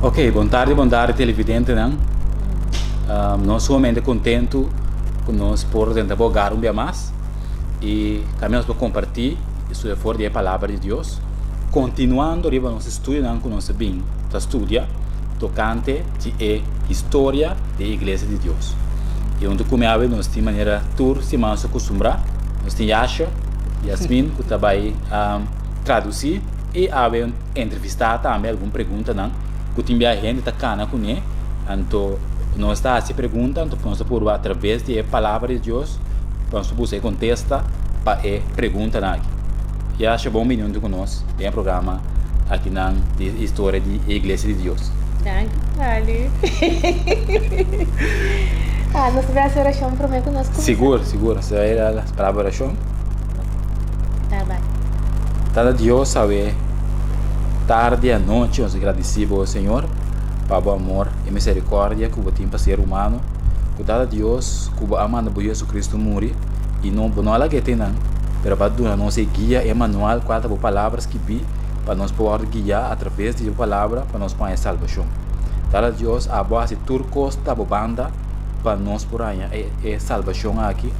Ok, bom tarde televidente, né? Nós somos contentes com nós por desenvolver um dia mais e caminhamos para compartilhar isso é fora da palavra de Deus, continuando riba nosso estudo com nosso bem, da estudia tocante de história da Igreja de Deus. E onde como é nós de maneira tour se mais acostumbrar, nós tem Yasmin que também traduzir e haver entrevistar também alguma pergunta não que tem a gente tá cana com ele, então nós está se pergunta, então nós por através da palavra de Deus, nós você contesta para pergunta não. E acho bom menino com nós, tem um programa aqui na história de Igreja de Deus. Dank, Ali. Nós vamos oração para mim conosco. Seguro, você vai a palavra oração? Tá bem. Tada Deus sabe, tarde à noite, nós agradecemos ao Senhor para o amor e misericórdia que o tem para ser humano. Tada Deus que o ama na Jesus Cristo morre e não ela que tem não, pero para dar nossa guia Emmanuel quatro palavras que vi para nós poder guiar através de palavra para nós para a salvação. Tada Deus a base turcos da banda para nós por aí é salvação aqui.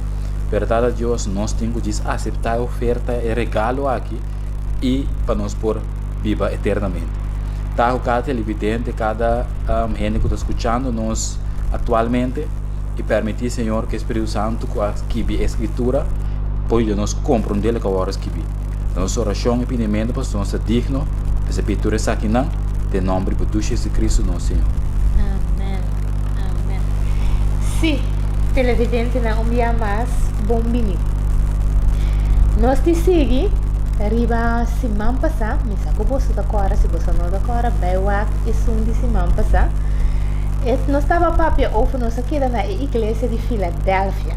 Pero Deus nós temos que aceitar a oferta e regalo aqui e para nós por viva eternamente. Cada televidente, cada gente que está escutando nós atualmente e permitir Senhor que o Espírito Santo que a Escritura pode nos compreender o que horas que vi. Nossa oração e pedimento para nós ser digno de pedir essa aqui não, de nome de Jesus Cristo nosso Senhor. Amém. Amém. Sim, televidente na dia mais bom menino. Nós te seguimos. Arriba semana passada, me saco você da cora, se você não da cora, baiwak e de semana passada. Nós estava papia over nossa queda na igreja de Filadélfia.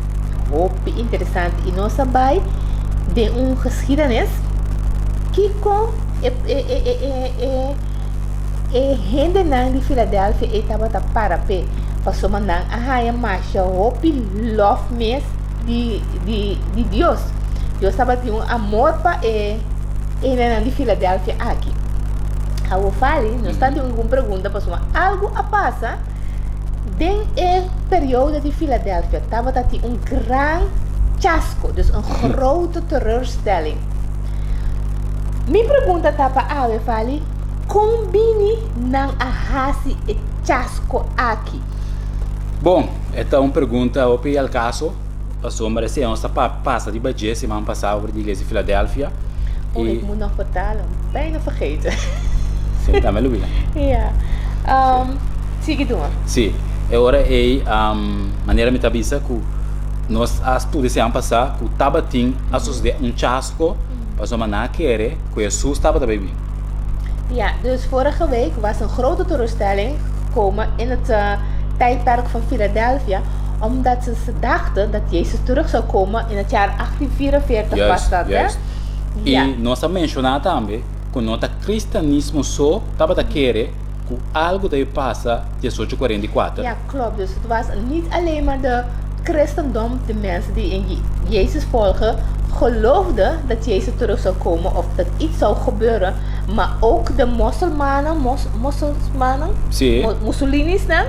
Muito interessante e nós sabemos de geschiedenis que com gente de Filadélfia e estava da parape passou mandar a raia marcha hopi love mes de Deus. Deus estava tendo um amor para ele de Filadélfia aqui. Eu falei, nós estamos tendo uma pergunta para algo a passa dentro do período de Filadélfia. Estava tendo um grande chasco, dus een grote teleurstelling. Minha pergunta está para eu falei, combine não arrase e chasco aqui. Bom, esta é uma pergunta ao caso. Passou a ser nossa passa de budget semana passada over de igreja de Filadélfia. Ik moet nog vertalen, bijna vergeten. Sim, tá me ouvindo. Ja. Siga doen. Sim, agora maneira me tabisa que nós estudos semana passada que estava tendo um chasco para maná querer que Jesus estava também. Ja, dus vorige week was een grote teleurstelling gekomen in het tijdperk van Philadelphia. Omdat ze dachten dat Jezus terug zou komen in het jaar 1844 was dat, hè? Ja. E nós mencionamos também que o cristianismo só estava a querer que algo daí passa de 1844. Ja, klopt. Dus het was niet alleen maar de christendom, de mensen die in Jezus volgen, geloofden dat Jezus terug zou komen of dat iets zou gebeuren. Maar ook de Mussolinis, né?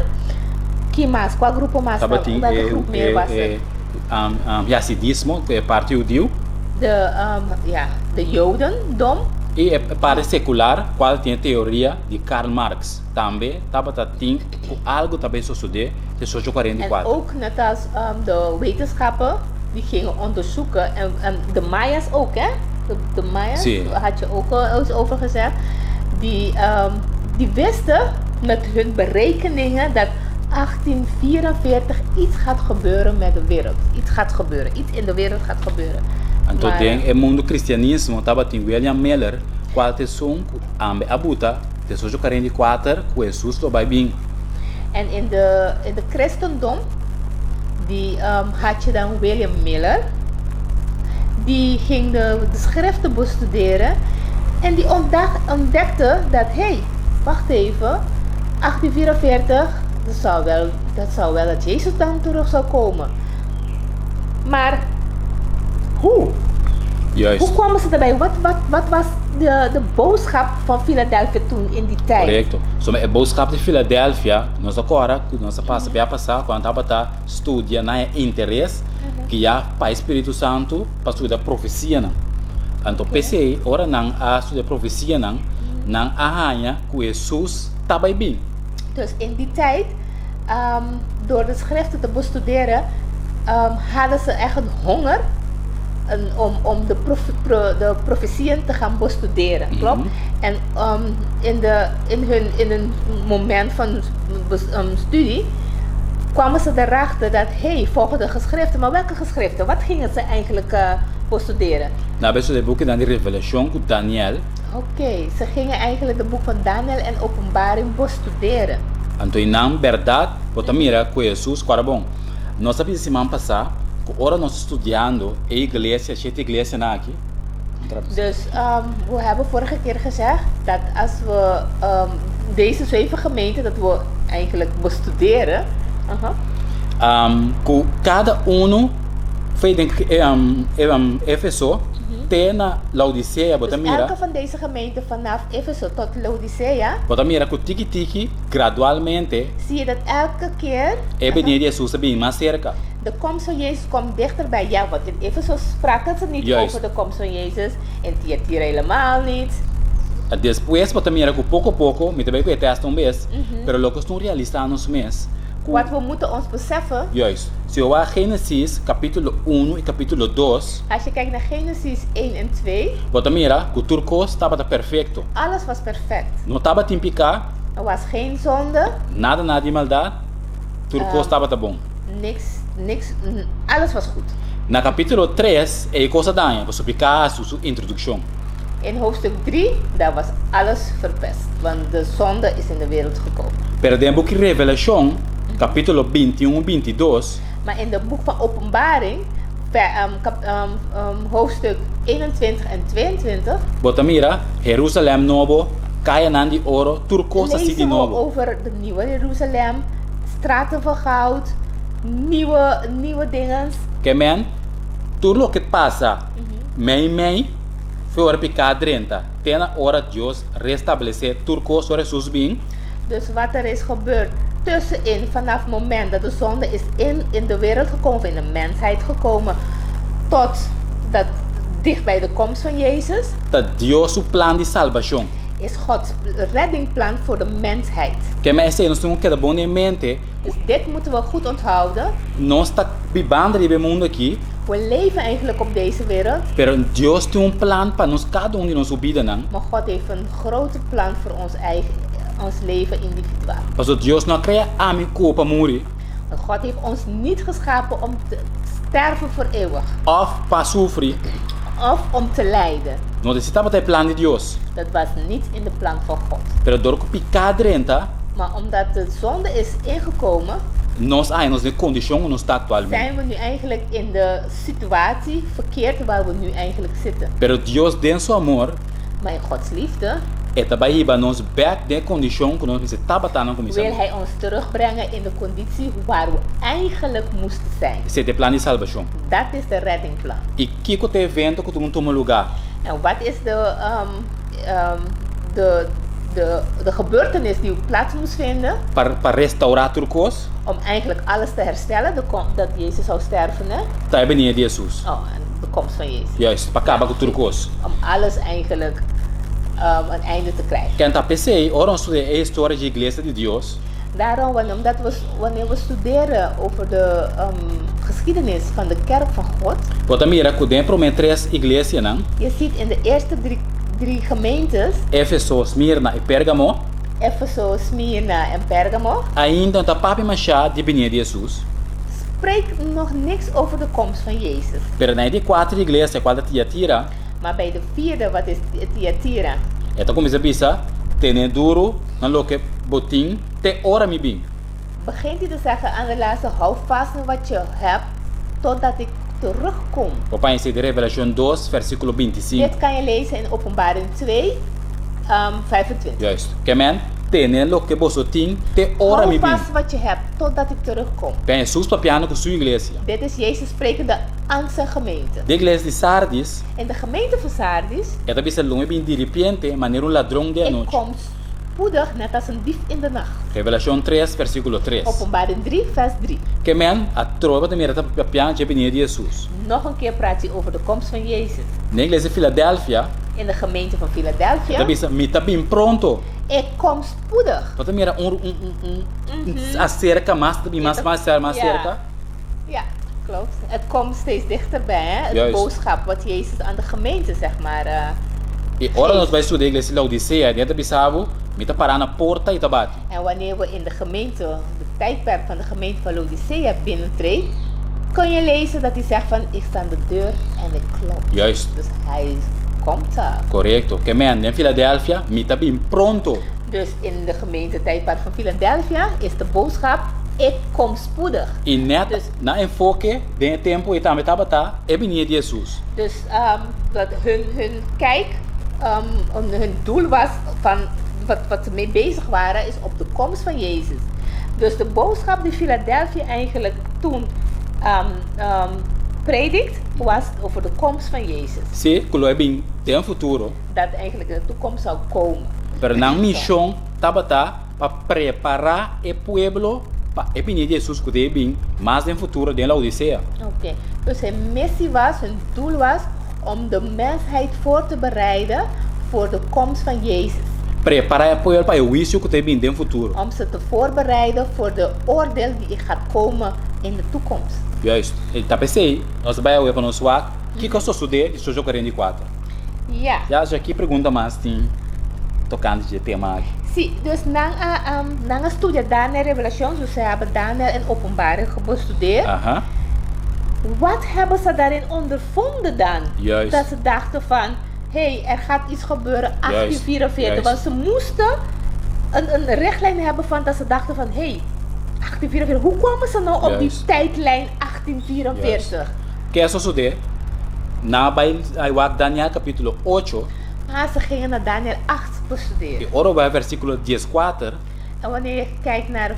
Que mais? Qual grupo mais? Welke groep meer was het? Hasidismo, que é parte judeu. De Jodendom. E a parte secular, qual tem a teoria de Karl Marx. Também estava tendo algo também suceder de 1844. En ook net als de wetenschappen die gingen onderzoeken en de Mayas ook, hè? De Mayas, had je ook eens over gezegd. Die wisten met hun berekeningen dat 1844 iets gaat gebeuren met de wereld. Iets in de wereld gaat gebeuren. Então, o mundo cristianismo estava tendo William Miller, qual te som abuta de 1844 que Jesus vai vir. En in de christendom had je dan William Miller. Die ging de schriften bestuderen en die ontdekte dat wacht even, 1844 dat zou wel dat Jezus dan terug zou komen. Maar hoe? Juist. Hoe kwamen ze erbij? Wat was de boodschap van Philadelphia toen in die tijd? Correcto. So, a boodschap de Philadelphia, nós agora, nós passar quando a estudia na interesse que já para Espírito Santo para estudar profecia não. Então pensei, ora não a estudar profecia não arranha que Jesus está bem. Dus in die tijd, door de schriften te bestuderen, hadden ze echt een honger om de profetieën te gaan bestuderen, klopt? En in een moment van studie kwamen ze erachter dat, volgens de geschriften, maar welke geschriften? Wat gingen ze eigenlijk bestuderen? Nou, bij zo'n boeken dan die Revelation van Daniel. Oké, ze gingen eigenlijk het boek van Daniel en Openbaring bestuderen. Então, na verdade, porque mira que Jesus, claro bom, nós sabemos semana passada, que ora nós estudando a igreja, a igreja na aqui. Dus we hebben vorige keer gezegd dat als we deze 7 gemeenten, dat we eigenlijk bestuderen. Que cada foi denk Efeso, tem na Laodicea, Dus mira. elke van deze gemeenten vanaf Efeso tot Laodicea, Mira que tiki gradualmente, zie je dat elke keer de Jesus bem mais cerca. de komst van Jezus komt dichterbij. Ja, want in Efeso spraken ze niet Juist. over de komst van Jezus. In Thyatira helemaal niet. Depois, mira que pouco a pouco, me também conhece um mês, pero lo que estão realizando nos mês. Wat we moeten ons beseffen, Juist. Se eu a Gênesis, capítulo 1 e capítulo 2, als je kijkt naar Genesis 1 en 2, mira, que o turco estava perfeito. alles was perfect. Não estava timpicar, Er was geen zonde, nada de maldade. Turco estava bom. niks, alles was goed. Na capítulo 3, é coisa danha, para explicar sua introdução. In hoofdstuk 3, daar was alles verpest, want de zonde is in de wereld gekomen. Perdemos que Revelação, capítulo 21 e 22, Maar in het boek van Openbaring, hoofdstuk 21 en 22, mira, Jerusalém novo, caia de ouro, turcosa city lezen we novo. over de nieuwe Jeruzalem, straten van goud, nieuwe dingen. Que men, tudo o que passa, mei, foi picar 30. Tem na hora Deus restabelecer turco sobre seus bem. Dus wat er is gebeurd tussenin, vanaf het moment dat de zonde is in de wereld gekomen, in de mensheid gekomen, tot dat dicht bij de komst van Jezus, Dat Deus o plan de salvação. is Gods reddingplan voor de mensheid. Que men sei, nós temos que ter bom em mente, Dus dit moeten we goed onthouden. nós está vivendo nesse mundo aqui, We leven eigenlijk op deze wereld, pero Deus tem plan para nós cada de nossa vida, não? maar God heeft een grote plan voor ons leven individueel. Porque Deus não cria a mim para morrer, Want God heeft ons niet geschapen om te sterven voor eeuwig, of para sofrer. of om te lijden. Não necessitava ter plan de Deus. Dat was niet in de plan van God. Pero door que picar 30, Maar omdat de zonde is ingekomen, nós de condição nós está atualmente. zijn we nu eigenlijk in de situatie verkeerd waar we nu eigenlijk zitten. Pero Deus tem seu amor, Maar in Gods liefde e também para nós back de condição que nós necessitava estar na comissão. wil Hij ons terugbrengen in de conditie waar we eigenlijk moesten zijn. Esse é o plan de salvação. Dat is de reddingplan. E que te evento que tu não toma lugar? En wat is de gebeurtenis die plaats moest vinden Para restaurar turcos, om eigenlijk alles te herstellen, dat Jezus zou sterven, hè? tá aí vem Jesus. En de komst van Jezus. Juist, para acabar com turcos. Om alles eigenlijk een einde te krijgen. Quem tá pensei, ora nós estudamos a história de igreja de Deus. Daarom, wanneer we studeren over de geschiedenis van de kerk van God, Bota mira que dentro de três igrejas, não? je ziet in de eerste drie gemeentes, Éfeso, Smyrna e Pérgamo, Efeso, Smyrna en Pergamo, ainda tá papi machar de venir de Jesus. spreekt nog niks over de komst van Jezus. Pero na de quatro igrejas, qual Thyatira, Maar bij de vierde, wat is Thyatira? então começa a pensar, tem duro, na lo que botim, te ora mi bem. Begint hij te zeggen aan de laatste, hou vast aan wat je hebt, totdat ik terugkom. Papai em de Revelação 2, versículo 25. Dit kan je lezen in Openbaring 2, 25. Juist. Que men, tener lo que vos ting te ora mi Hou bin. vast wat je hebt totdat ik terugkom. Ben Jesus papiano com sua igreja. Dit is Jezus sprekende aan zijn gemeente. De igreja de Sardis, In de gemeente van Sardis, é da bisa longe bin de repente, maneira ladrão de ik noite. kom spoedig net als een dief in de nacht. Revelação 3, versículo 3. Openbaring 3, vers 3. Que men a trova de mira papiano de benir Jesus. Nog een keer praat hij over de komst van Jezus. Na igreja de Filadélfia, In de gemeente van da Philadelphia, bisa mita bin pronto. ik kom spoedig. Então mira acerca mais cerca. Ja, klopt. Het komt steeds dichterbij, hè? Het Juist. boodschap wat Jezus aan de gemeente, zeg maar. E ora nós vai estudar a igreja de Laodicea, dentro da bisavo, mita parar na porta e tabate. En wanneer we in de gemeente, de tijdperk van de gemeente van Laodicea binnentreden, kun je lezen dat hij zegt van, ik sta aan de deur en ik klop. Juist. Dus hij komt daar. Correto. Que men in Filadélfia, mita bin pronto. Dus in de gemeente tijdperk van Philadelphia is de boodschap, ik kom spoedig. E net Dus- na enfoque, de tempo e também tabata, é benir de Jesus. Dus dat hun kijk, hun doel was van wat ze mee bezig waren, is op de komst van Jezus. Dus de boodschap die Philadelphia eigenlijk toen predikt, was over de komst van Jezus. Se culo é bem tem futuro, Dat eigenlijk in de toekomst zou komen. pero na missão tabata para preparar o pueblo para é benir de Jesus que é bem, mas em futuro de Laodicea. Oké. Dus hun missie was, hun doel was om de mensheid voor te bereiden voor de komst van Jezus. Preparar o pueblo para o juízo que é bem de futuro. Om ze te voorbereiden voor de oordeel die gaat komen in de toekomst. Juist. E tá pensei, nós vai olhar para nós lá, que eu sou de Sojo 44. Ja. Já aqui pergunta mais tem tocando de tema aqui. Zie, dus na een studie Daniel Revelation, dus ze hebben Daniel en Openbaring bestudeerd. Aham. Wat hebben ze daarin ondervonden dan? Juist. Dat ze dachten van, hé, er gaat iets gebeuren 1844. Juist. Want ze moesten een richtlijn hebben van dat ze dachten van, hé, 1844, hoe kwamen ze nou op die Juist. tijdlijn 1844? Que é só de na vai Daniel capítulo 8, Maar ze gingen naar Daniel 8 bestuderen. e ora vai versículo 14, En wanneer je kijkt naar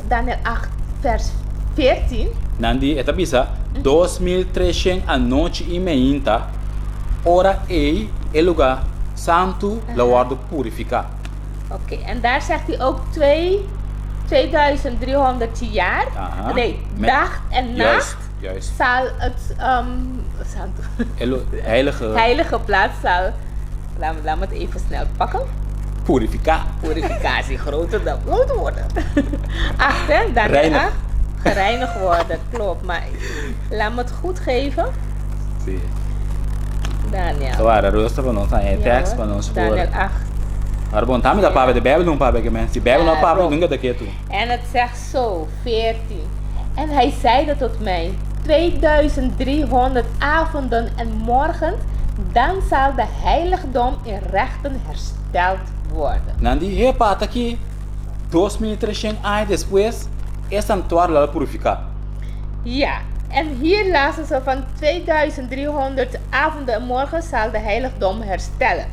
Daniel 8 vers 14, nandi eta bisa 2300 a noite e meia, ora é lugar santo, la guardo purificar. oké, en daar zegt hij ook 2300 jaar, Aha. nee, Met- dag en Juist, nacht juist. zal het Heilige heilige plaats zal, laat me het even snel pakken, purificar. purificatie, groter worden. 8 hè, Daniel Reinig. 8, gereinigd worden, klopt, maar laat me het goed geven, Sim. Daniel. Agora, rosta para nós, é text para nós Daniel por. 8. Agora bom, tá me da palavra de Bíblia não palavra que men. Se Bíblia não palavra Daarom. nunca daqui tu. En het zegt zo, 14. En hij zeide tot mij, 2300 avonden en morgen, dan zal de heiligdom in rechten hersteld worden. Nandi repata aqui 2300 anos depois, é santuário lá purificar. Ja, en hier lazen ze van 2300 avonden en morgen zal de heiligdom herstellen.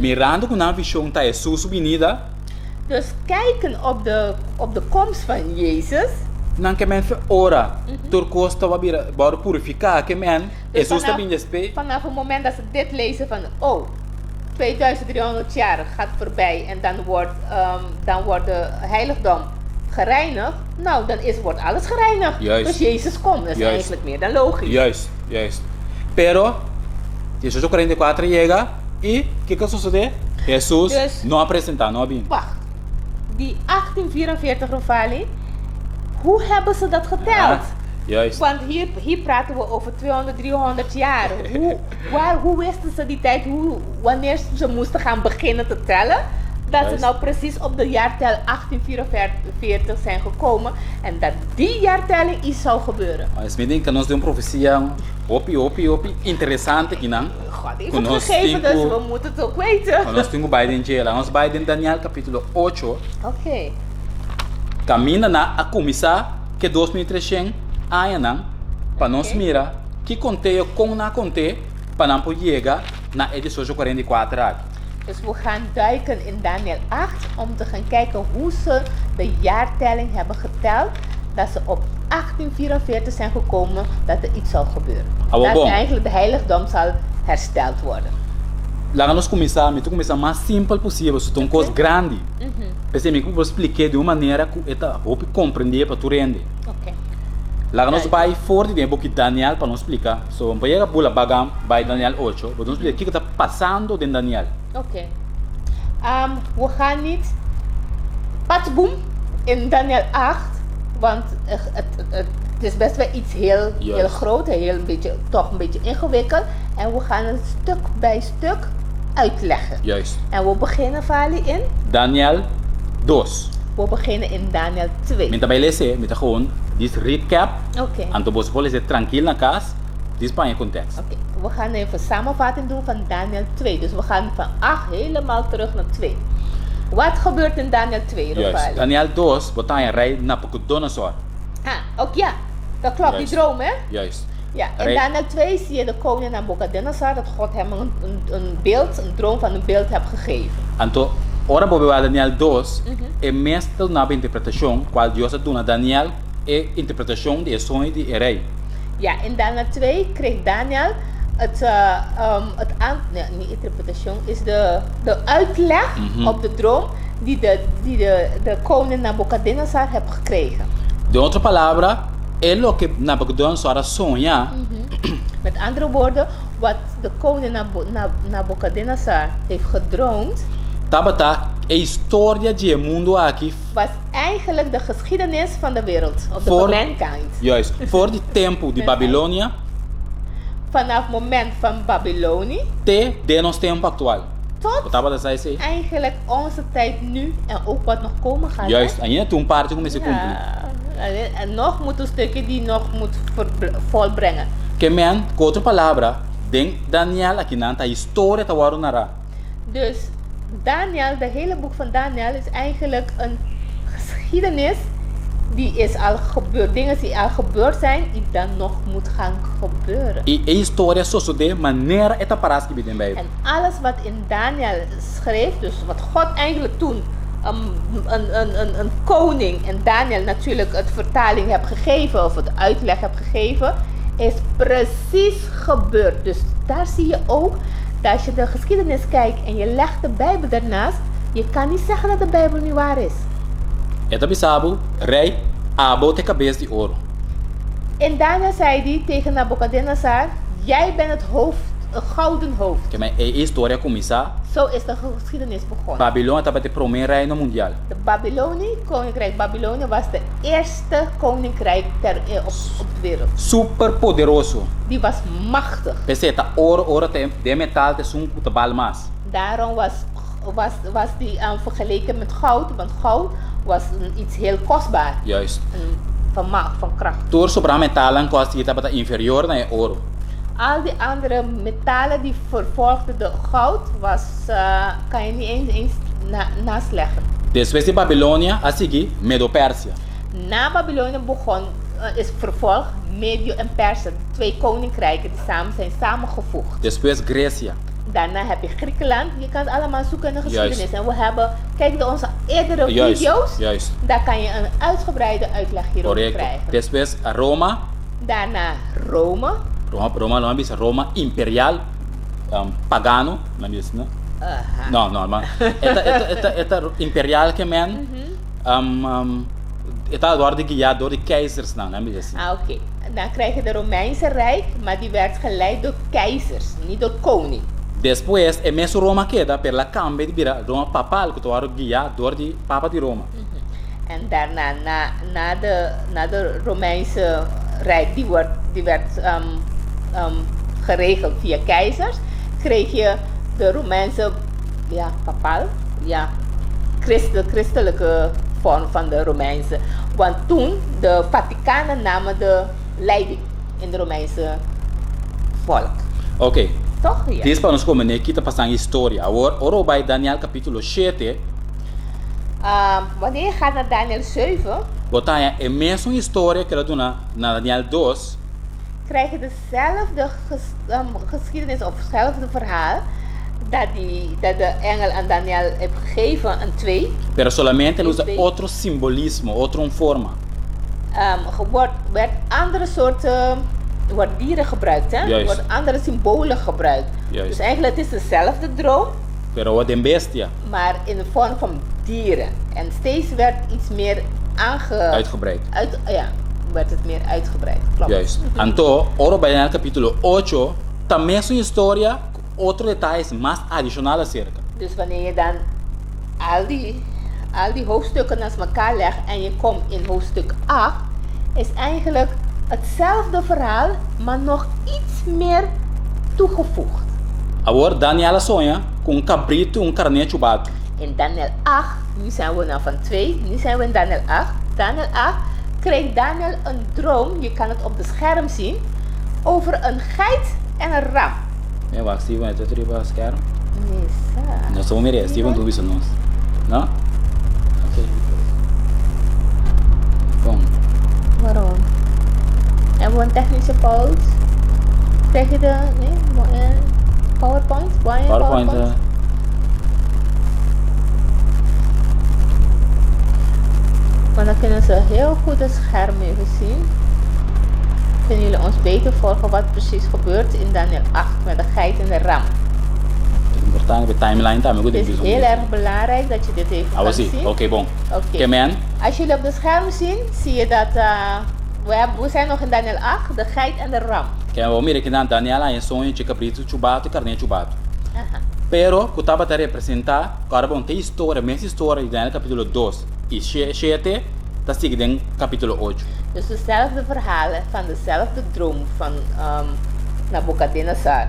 Mirando com na visão tá Jesus subida, Dus kijken op de komst van Jezus. não que men ora, turcosta vai bora purificar que men, Dus Jesus tá bem despe. vanaf het moment dat ze dit lezen van, oh, 2300 jaar gaat voorbij en dan wordt de heiligdom gereinigd. Nou, dan wordt alles gereinigd. Juist. Dus Jezus komt. Dat is Juist. eigenlijk meer dan logisch. Juist, juist. Pero, Jesus 44 chega e que sucede? Jesus Dus- não apresenta, não bem. Wacht, die 1844 Rovali, hoe hebben ze dat geteld? Ah, juist. Want hier praten we over 200, 300 jaar. Hoe wisten ze die tijd, wanneer ze moesten gaan beginnen te tellen? Dat ze Juist. nou precies op de jaartel 1844 zijn gekomen. En dat die jaartelling iets zou gebeuren. Mas me que nós temos profecia opi interessante que não. God heeft Con het ons gegeven, dus cinco- we moeten het ook weten. Nós temos Biden Jela, nós Biden Daniel capítulo 8, Oké. caminha na a começar que 2300 anos não, para nós Ok. mira que contei com na contei para não poder chegar na edição 44 aqui. Dus we gaan duiken in Daniel 8 om te gaan kijken hoe ze de jaartelling hebben geteld. Dat ze op 1844 zijn gekomen dat er iets zal gebeuren. Ah, Dat bom. eigenlijk de heiligdom zal hersteld worden. Lá nós começar mais simples possível, se tem coisa grande. Pensei que eu vou explicar de uma maneira que eu vou compreender para tu render. Oké. Lá nós Right. vai fora de tempo que Daniel para nos explicar. So, vamos pegar a bula bagam by Daniel 8, vamos explicar o que está passando em Daniel. Oké. We gaan niet patsboom in Daniel 8, want het is best wel iets heel Juist. groot, toch een beetje ingewikkeld. En we gaan het stuk bij stuk uitleggen. Juist. En we beginnen, Vali, in? Daniel 2. We beginnen in Daniel 2. Minta bij lezen, minta gewoon, dit recap. Oké. En toen bos lezen tranquil naar kaas. Dit is je context. Oké, we gaan even samenvatting doen van Daniel 2. Dus we gaan van 8 helemaal terug naar 2. Wat gebeurt in Daniel 2, Juist. Rofali? Daniel 2, wat hij rijdt naar Nabucodonosor. Ook ja, dat klopt, Juist. die droom, hè? Juist. Ja, in Rij- Daniel 2 zie je de koning Nabucodonosor dat God hem een beeld, een droom van een beeld heeft gegeven. En toen, ora bobe wa Daniel 2, é mestre na interpretação, qual Deus a dona Daniel, é interpretação de sonho de rei. Ja, in Daniel 2 kreeg Daniel niet interpretation, is de uitleg op de droom die de koning Nabucodonosor heeft gekregen. De outra palavra, é lo que Nabucodonosor sonha, Met andere woorden, wat de koning Nabucodonosor heeft gedroomd, tabata é história de mundo aqui, was eigenlijk de geschiedenis van de wereld, of de Voor- mankind. juist, voor die tempo de Babilônia, Vanaf het moment van Babylonie até de nosso tempo actual. tot Wat tabata sai sei? eigenlijk onze tijd nu en ook wat nog komen gaat. Juist, hè? ainda tem parte como se cumpre. Ja, en nog moet een stukje die nog moet volbrengen. Que men, com outra palavra, den Daniel aqui na história tá waro nara. Dus Daniel, de hele boek van Daniel is eigenlijk een geschiedenis die is al gebeurd, dingen die al gebeurd zijn, die dan nog moet gaan gebeuren. E a história só de maneira eta paras que bidem bij. En alles wat in Daniel schreef, dus wat God eigenlijk toen een koning en Daniel natuurlijk het vertaling heeft gegeven of het uitleg heeft gegeven, is precies gebeurd. Dus daar zie je ook dat als je de geschiedenis kijkt en je legt de Bijbel daarnaast, je kan niet zeggen dat de Bijbel niet waar is. Eta bisabu, rei, abo te cabeça de ouro. In Daniel zei hij tegen Nabucodonosor, jij bent het hoofd, een gouden hoofd. Que men a história começa, Zo is de geschiedenis begonnen. Babilônia estava te primeiro rei no mundial. De Babylonie, koninkrijk Babylonië, was de eerste koninkrijk op de wereld. Super poderoso. Die was machtig. Peseta, ouro de metal te sun te balmas. Daarom was die vergeleken met goud, want goud was iets heel kostbaar. Juist. Van kracht. Tur sobre metal en kost die estava inferior na ouro. Al die andere metalen die vervolgden de goud, kan je niet eens nasleggen. Depois de Babilônia, a seguir, Medo-Pérsia. Na Babylonië is vervolg Medio en Perse, de twee koninkrijken die zijn samengevoegd. Depois Grécia. Daarna heb je Griekenland, je kan het allemaal zoeken in de geschiedenis. Juist. En we hebben, kijk naar onze eerdere video's, Juist. daar kan je een uitgebreide uitleg hierover Correcto. krijgen. Depois Roma. Daarna Rome. Roma não é Roma imperial, pagano, não é isso, né? Não, mas eta imperial que men, eta door de keizers não é isso. Oké. Dan krijg je de Romeinse Rijk, maar die werd geleid door keizers, niet door koning. Depois é mesmo Roma queda pela cambio de vira Roma papal que toaro guiado door de Papa de Roma. En daarna, na de Romeinse Rijk, die werd geregeld via keizers, kreeg je de Romeinse, papaal, christelijke vorm van de Romeinse. Want toen, de Vaticanen namen de leiding in de Romeinse volk. Ok. Toch? Ja. Diz para nós como né que tá passando história. Agora bij Daniel capítulo 7, Wanneer je gaat naar Daniel 7, botar é mesmo história que ela dona na Daniel 2. krijg je dezelfde geschiedenis of hetzelfde verhaal dat de engel aan Daniel heeft gegeven een 2. Pero solamente él usa Twee. otro simbolismo, otra forma. Werd andere soorten dieren gebruikt, hè? Juist. Wordt andere symbolen gebruikt. Juist. Dus eigenlijk het is dezelfde droom, Pero wat en bestia, maar in de vorm van dieren. En steeds werd iets meer uitgebreid. werd het meer uitgebreid. Klopt. Juist. Então, ora Daniel capítulo 8, também es una historia, otros detalles más adicionales acerca. Dus wanneer je dan al die hoofdstukken naast elkaar legt en je komt in hoofdstuk 8, is eigenlijk hetzelfde verhaal, maar nog iets meer toegevoegd. Agora, Daniel sonha com cabrito e carneiro chubado. In Daniel 8, nu zijn we nou van 2, nu zijn we in Daniel 8. Daniel 8 kreeg Daniel een droom, je kan het op de scherm zien, over een geit en een ram. É, o Steven, eu estou a scherm. Nee, sa. Nós somos merecidos, Steven, tu isso nós. Não? Ok. Bom, Waarom? Hebben we een technische fout? Krijg je de PowerPoint? Brian, PowerPoint. Maar dan kunnen ze heel goed het scherm even zien. Kunnen jullie ons beter volgen wat precies gebeurt in Daniel 8 met de geit en de ram. Importante, de timeline também, goed Het is heel erg belangrijk dat je dit even Ah, kan sim. zien. Ok, bom. Oké. Ok, man. Als jullie op het scherm zien, zie je dat we zijn nog in Daniel 8, de geit en de ram. Que vamos ver que na Daniela em sonho de cabrito chubado e carneiro chubado. Aha. Pero, que estava a representar, agora vamos ter história, mesma história de Daniel capítulo 2 e 7, está seguindo em capítulo 8. Dus dezelfde verhalen van dezelfde droom van Nabukadnezar.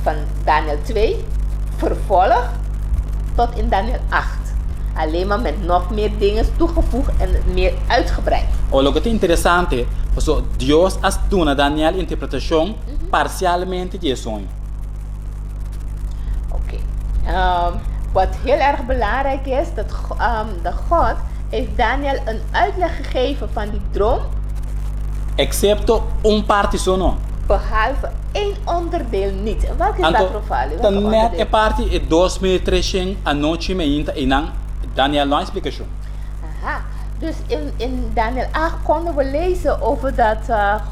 Van Daniel 2, vervolg tot in Daniel 8. Alleen maar met nog meer dingen toegevoegd en meer uitgebreid. O que é interessante, porque Deus as dona Daniel interpretação parcialmente de sonho. Oké. Wat heel erg belangrijk is, dat God heeft Daniel een uitleg gegeven van die droom, Excepto parte só não. behalve één onderdeel niet. En welke is dat, Rofali? Welke Dan net onderdeel? é parte e 2013 a noite me inta e não Daniel não explicação. Aha, dus in Daniel 8 konden we lezen over dat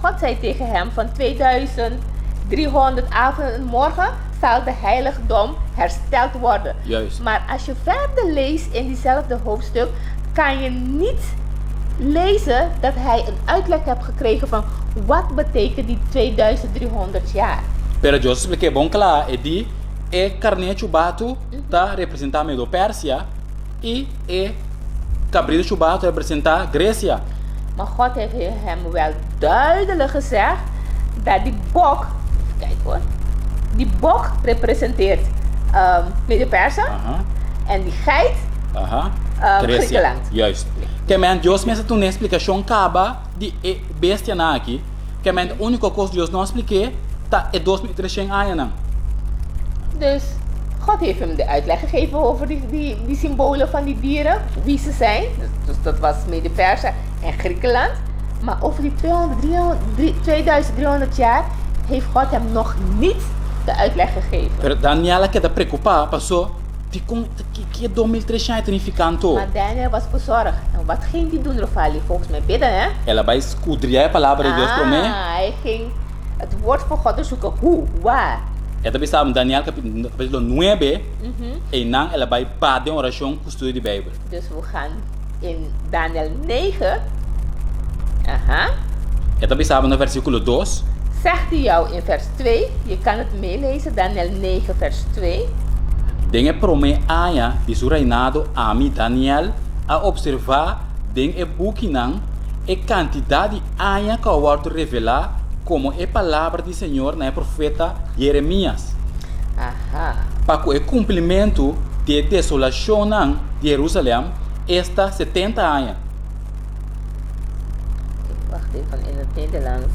God zei tegen hem van 2300 avonden en morgen zal de heiligdom hersteld worden. Juist. Maar als je verder leest in diezelfde hoofdstuk, kan je niet lezen dat hij een uitleg heeft gekregen van wat betekent die 2300 jaar. Pero Deus expliquei bom claro, e di e carneiro chubado tá representar Medo Pérsia e cabrito chubado representar Grécia. Maar God heeft hem wel duidelijk gezegd dat die bok, kijk hoor, die bok representeert Midden-Persen Aha. en die geit Aha. Griekenland. Juist. Que men Deus mesmo tu nem explicação caba de bestia na aqui. Que men a única coisa Deus não expliquei tá é 2013 anos não. Dus God heeft hem de uitleg gegeven over die symbolen van die dieren, wie ze zijn. Dus dat was Midden-Persen en Griekenland. Maar over die 2300 jaar heeft God hem nog niet de uitleg gegeven. Pero Daniela que tá preocupada passou que 2013 anos tem ficando. Maar Daniel was bezorgd. En wat ging hij doen, Rofali? Volgens mij bidden, hè? Ela vai escudriar a palavra de Deus para mim. Hij ging het woord van God zoeken. Hoe? Waar? Ela pensava Daniel capítulo 9 e não ela vai para uma oração com o estudo de Bíblia. Dus we gaan in Daniel 9. Aha. Ela pensava no versículo 2. Zegt hij jou in vers 2. Je kan het meelezen. Daniel 9 vers 2. Dengue prome aya de su reinado a mi Daniel a observar den e buquinan e quantidade de aya que wordt revelar como e palavra do Senhor na profeta Jeremias. Aha. Para que o cumprimento de desolação de Jerusalém está 70 anos. Wacht even in het Nederlands.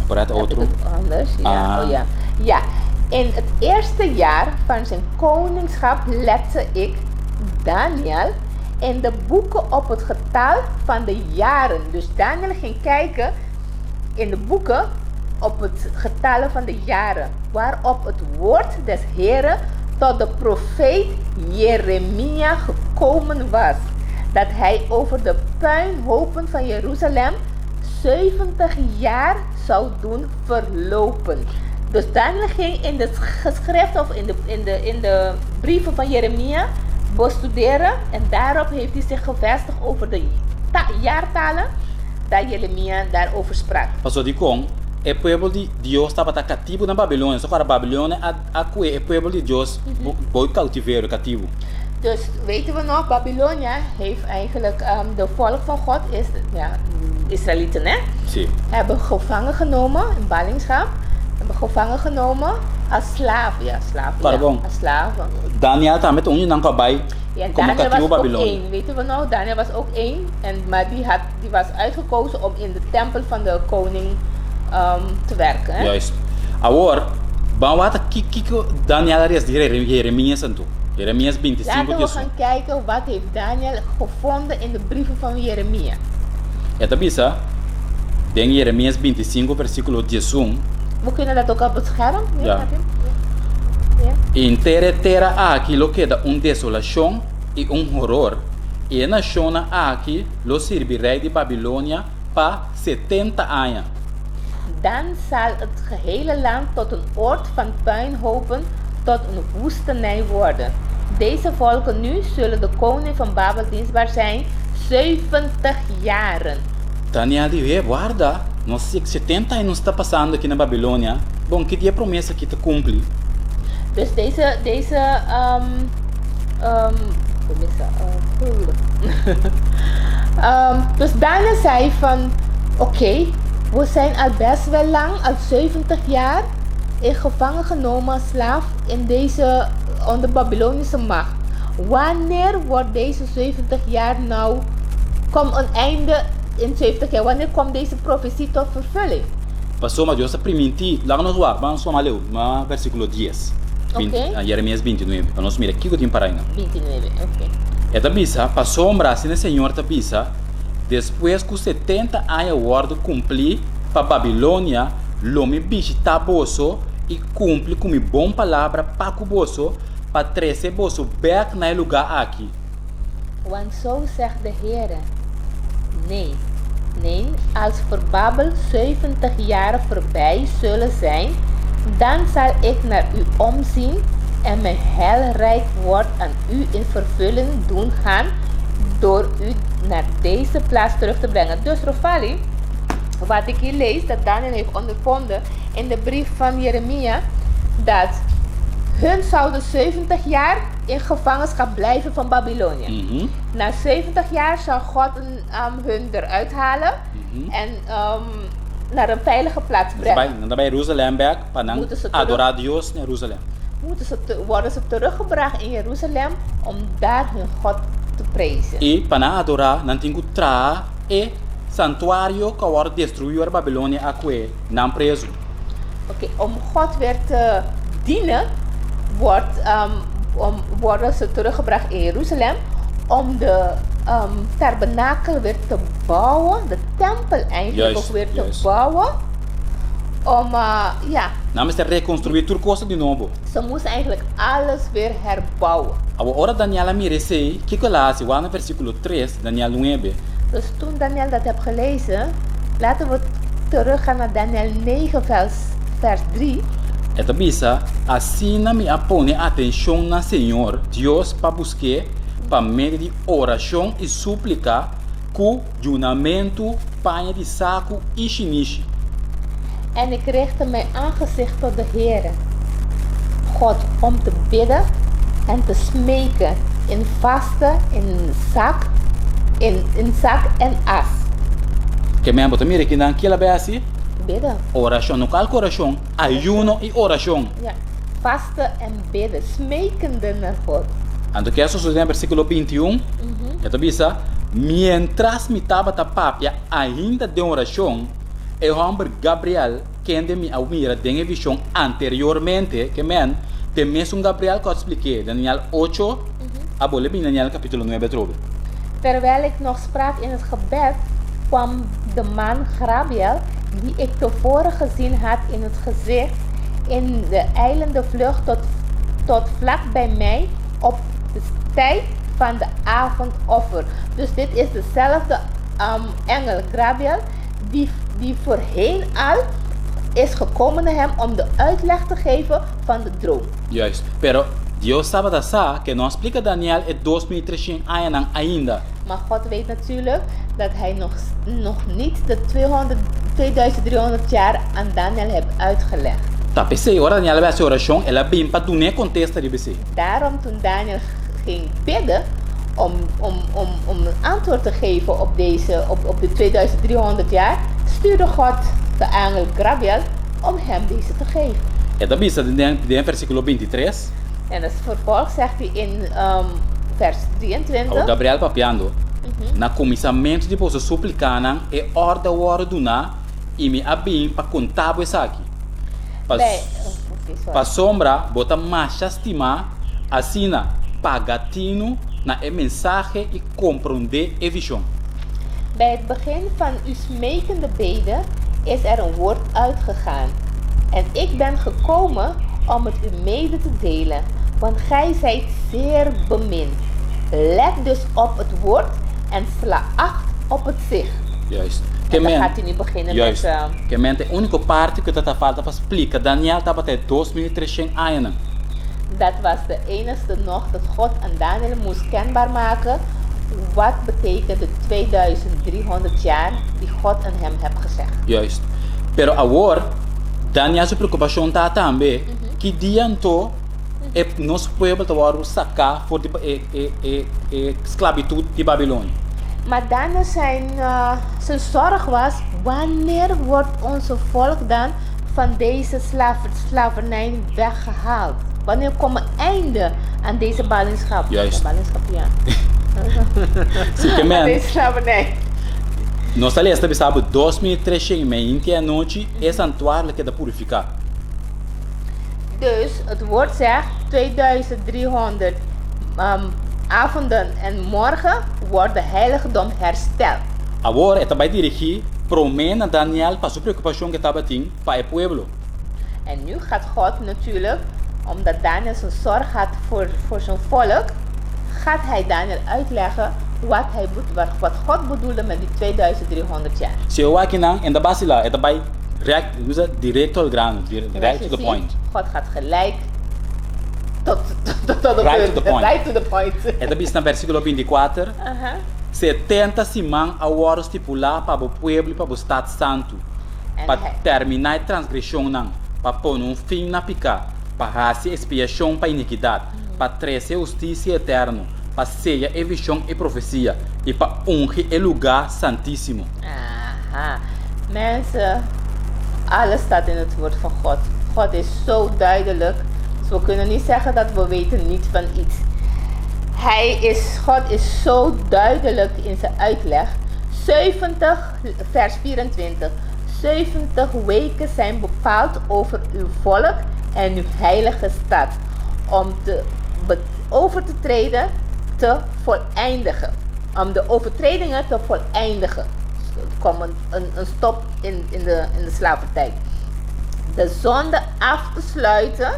Por het Heb ik outro. het anders? Ja. Ah. Oh ja. Ja. In het eerste jaar van zijn koningschap lette ik, Daniel, in de boeken op het getal van de jaren. Dus Daniel ging kijken in de boeken op het getallen van de jaren. Waarop het woord des Heren tot de profeet Jeremia gekomen was, dat hij over de puinhopen van Jeruzalem 70 jaar zou doen verlopen. Dus Daniel ging in de geschriften of in de brieven van Jeremia bestuderen en daarop heeft hij zich gevestigd over de jaartallen dat Jeremia daarover sprak. Pastor di Kong, el pueblo de Dios estaba cativo na Babilônia. Só que a Babilônia el pueblo de Dios foi cautiveiro, cativo. Dus weten we nog, Babylonia heeft eigenlijk de volk van God, Israëlieten, hè? Sim. Hebben gevangen genomen in ballingschap, hebben gevangen genomen als slaven, Pardon. als slaven. Daniel tá met onje nang kabay. Ja, Como Daniel was cativo ook Babilônia. één, weten we nog, Daniel was ook één, maar die was uitgekozen om in de tempel van de koning te werken. Hè? Juist. Agora, vamos kiko Daniel res de Jeremias en toe. Jeremias 25 Laten we Jesus. gaan kijken wat heeft Daniel gevonden in de brieven van Jeremia. Esta bisa, den Jeremias 25 versículo 11. We kunnen dat ook op het scherm. Ja. Heb je? Ja. In terra aqui lo queda desolação e horror. E nação aqui lo servirei de Babilônia pa 70 anos. Dan zal het gehele land tot een oord van puinhopen, tot een woestenij worden. Deze volken nu zullen de koning van Babel dienstbaar zijn 70 jaren. Daniel diz, guarda, nós 70 anos está passando aqui na Babilônia. Bom, que dia promessa que te cumpre? Dus dus Daniel zei van, oké, we zijn al best wel lang, al 70 jaar, in gevangen genomen als slaaf in onder Babylonische macht. Wanneer wordt deze 70 jaar nou, komt een einde in 70 jaar, wanneer komt deze profetie tot vervulling? Passou, mas Deus permitir, lá nós vamos somar leu, versículo 10. Ok. Jeremias 29. Para nós mirar aqui que tem para aí. 29, ok. Esta bisa, passou um braço no Senhor esta bisa, depois que 70 anos guarda cumprir para Babilônia, lome bicho tá bosso e cumpre com bom palavra para o bosso, para trazer bosso back na lugar aqui. Want zo zegt de Heere, nee, als voor Babel 70 jaren voorbij zullen zijn, dan zal ik naar u omzien en mijn heilrijk woord aan u in vervulling doen gaan door u naar deze plaats terug te brengen. Dus Rofali, wat ik hier lees, dat Daniel heeft ondervonden in de brief van Jeremia, dat hun zouden 70 jaar in gevangenschap blijven van Babylonië. Na 70 jaar zou God hun eruit halen en naar een veilige plaats brengen. Bij Jeruzalem back, para adorar Deus in Jeruzalem. Worden ze teruggebracht in Jeruzalem om daar hun God te prijzen. E para adorar, não tem que trazer e santuário que wordt destruído Babilônia aqui, não preso. Oké, om God weer te dienen, worden ze teruggebracht in Jeruzalem om de tabernakel weer te bouwen, de tempel eigenlijk ook weer te bouwen. Namens te reconstruir tudo coisa de novo. Ze moesten eigenlijk alles weer herbouwen. Agora Daniel mire sei, que lá se no versículo 3, Daniel 9. Dus toen Daniel dat heb gelezen, laten we teruggaan naar Daniel 9 vers 3. Esta bisa, assim me apone atenção na Senhor, Deus para buscar, para meio de oração e súplica, com juramento, panha de saco e chiniche. En ik richtte mijn aangezicht tot de Heere, God, om te bidden en te smeken in vasten, in zak en as. Que me botar mire que naquela vez assim, Bidden. oração, no calco oração, ayuno e oração. Ja, vasten en bidden, smekende naar God. Ando que eso sucede en versículo 21. Esta bisa, mientras me estaba tapapia ainda de oração, o homem Gabriel, que me mira de visão anteriormente, que men, de mesmo Gabriel que eu expliquei, Daniel 8, a bola bem Daniel capítulo 9 trove. Terwijl ik nog sprak in het gebed, kwam de man Gabriel, die ik tevoren gezien had in het gezicht, in de eilende vlucht tot tot vlak bij mij op de tijd van de avondoffer. Dus dit is dezelfde engel Gabriel die voorheen al is gekomen naar hem om de uitleg te geven van de droom. Juist. Pero Dios sabe da sa que não explica Daniel e 2003 anos ainda. Maar God weet natuurlijk dat hij nog niet de 2300 jaar aan Daniel heeft uitgelegd. Tá, pensei, ora Daniel vai ser oração, ela bem para tu nem contesta de você. Daarom toen Daniel ging bidden om een antwoord te geven op de 2300 jaar, stuurde God de engel Gabriel om hem deze te geven. É da bisa de versículo 23. En dus vervolgens zegt hij in vers 23. O Gabriel papiando. Na comissamento de posso suplicar e ordem o do na e me abim para contar isso aqui. Para sombra bota marcha estima assina pagatino na e mensagem e compreender e visão. Bij het begin van uw smekende beden is er een woord uitgegaan. En ik ben gekomen om het u mede te delen, want gij zijt zeer bemind. Let dus op het woord en sla acht op het zicht. Juist. En dan gaat hij nu beginnen juist. met... Que mente a única parte que tá falta para explicar. Daniel estava até 2300 anos. Dat was de enige nog dat God aan Daniel moest kenbaar maken. Wat betekent de 2300 jaar die God aan hem heeft gezegd. Juist. Pero agora, Daniel se preocupação tá também que dianto é nosso povo tá agora sacar voor de esclavitud de Babilônia. Maar Daniel zijn zorg was, wanneer wordt onze volk dan van deze slavernij weggehaald? Wanneer komt een einde aan deze ballingschap? Juist. Ballingschap, ja. Sim, que Aan man. deze slavernij. Nós ali está pensando 2300 meia noite é santuário que da purificar. Dus het woord zegt 2300 avonden en morgen wordt de heiligdom hersteld. Agora está vai dirigir promena Daniel para sua preocupação que estava tendo para o povo. En nu gaat God natuurlijk, omdat Daniel zijn zorg had voor zijn volk, gaat hij Daniel uitleggen wat God bedoelde met die 2300 jaar. Se eu aqui não, ainda basta lá, está vai direto ao grano, Zoals direct je to the ziet, point. God gaat gelijk tot de Right to the point. Right to the point. Está visto no versículo 24. 70 simãs agora estipular para o povo e para o Estado Santo. En Para hij- terminar a transgressão, para pôr fim na picar, para fazer expiação para a iniquidade, para trazer justiça eterna, para sellar a visão e profecia e para ungir o lugar santíssimo. Aha. Mensen, alles staat in het woord van God. God is zo duidelijk. Dus we kunnen niet zeggen dat we weten niet van iets. God is zo duidelijk in zijn uitleg. 70, vers 24. 70 weken zijn bepaald over uw volk en uw heilige stad. Om over te treden te voleindigen. Om de overtredingen te voleindigen. Er kwam een stop in de slavernij. De zonde af te sluiten.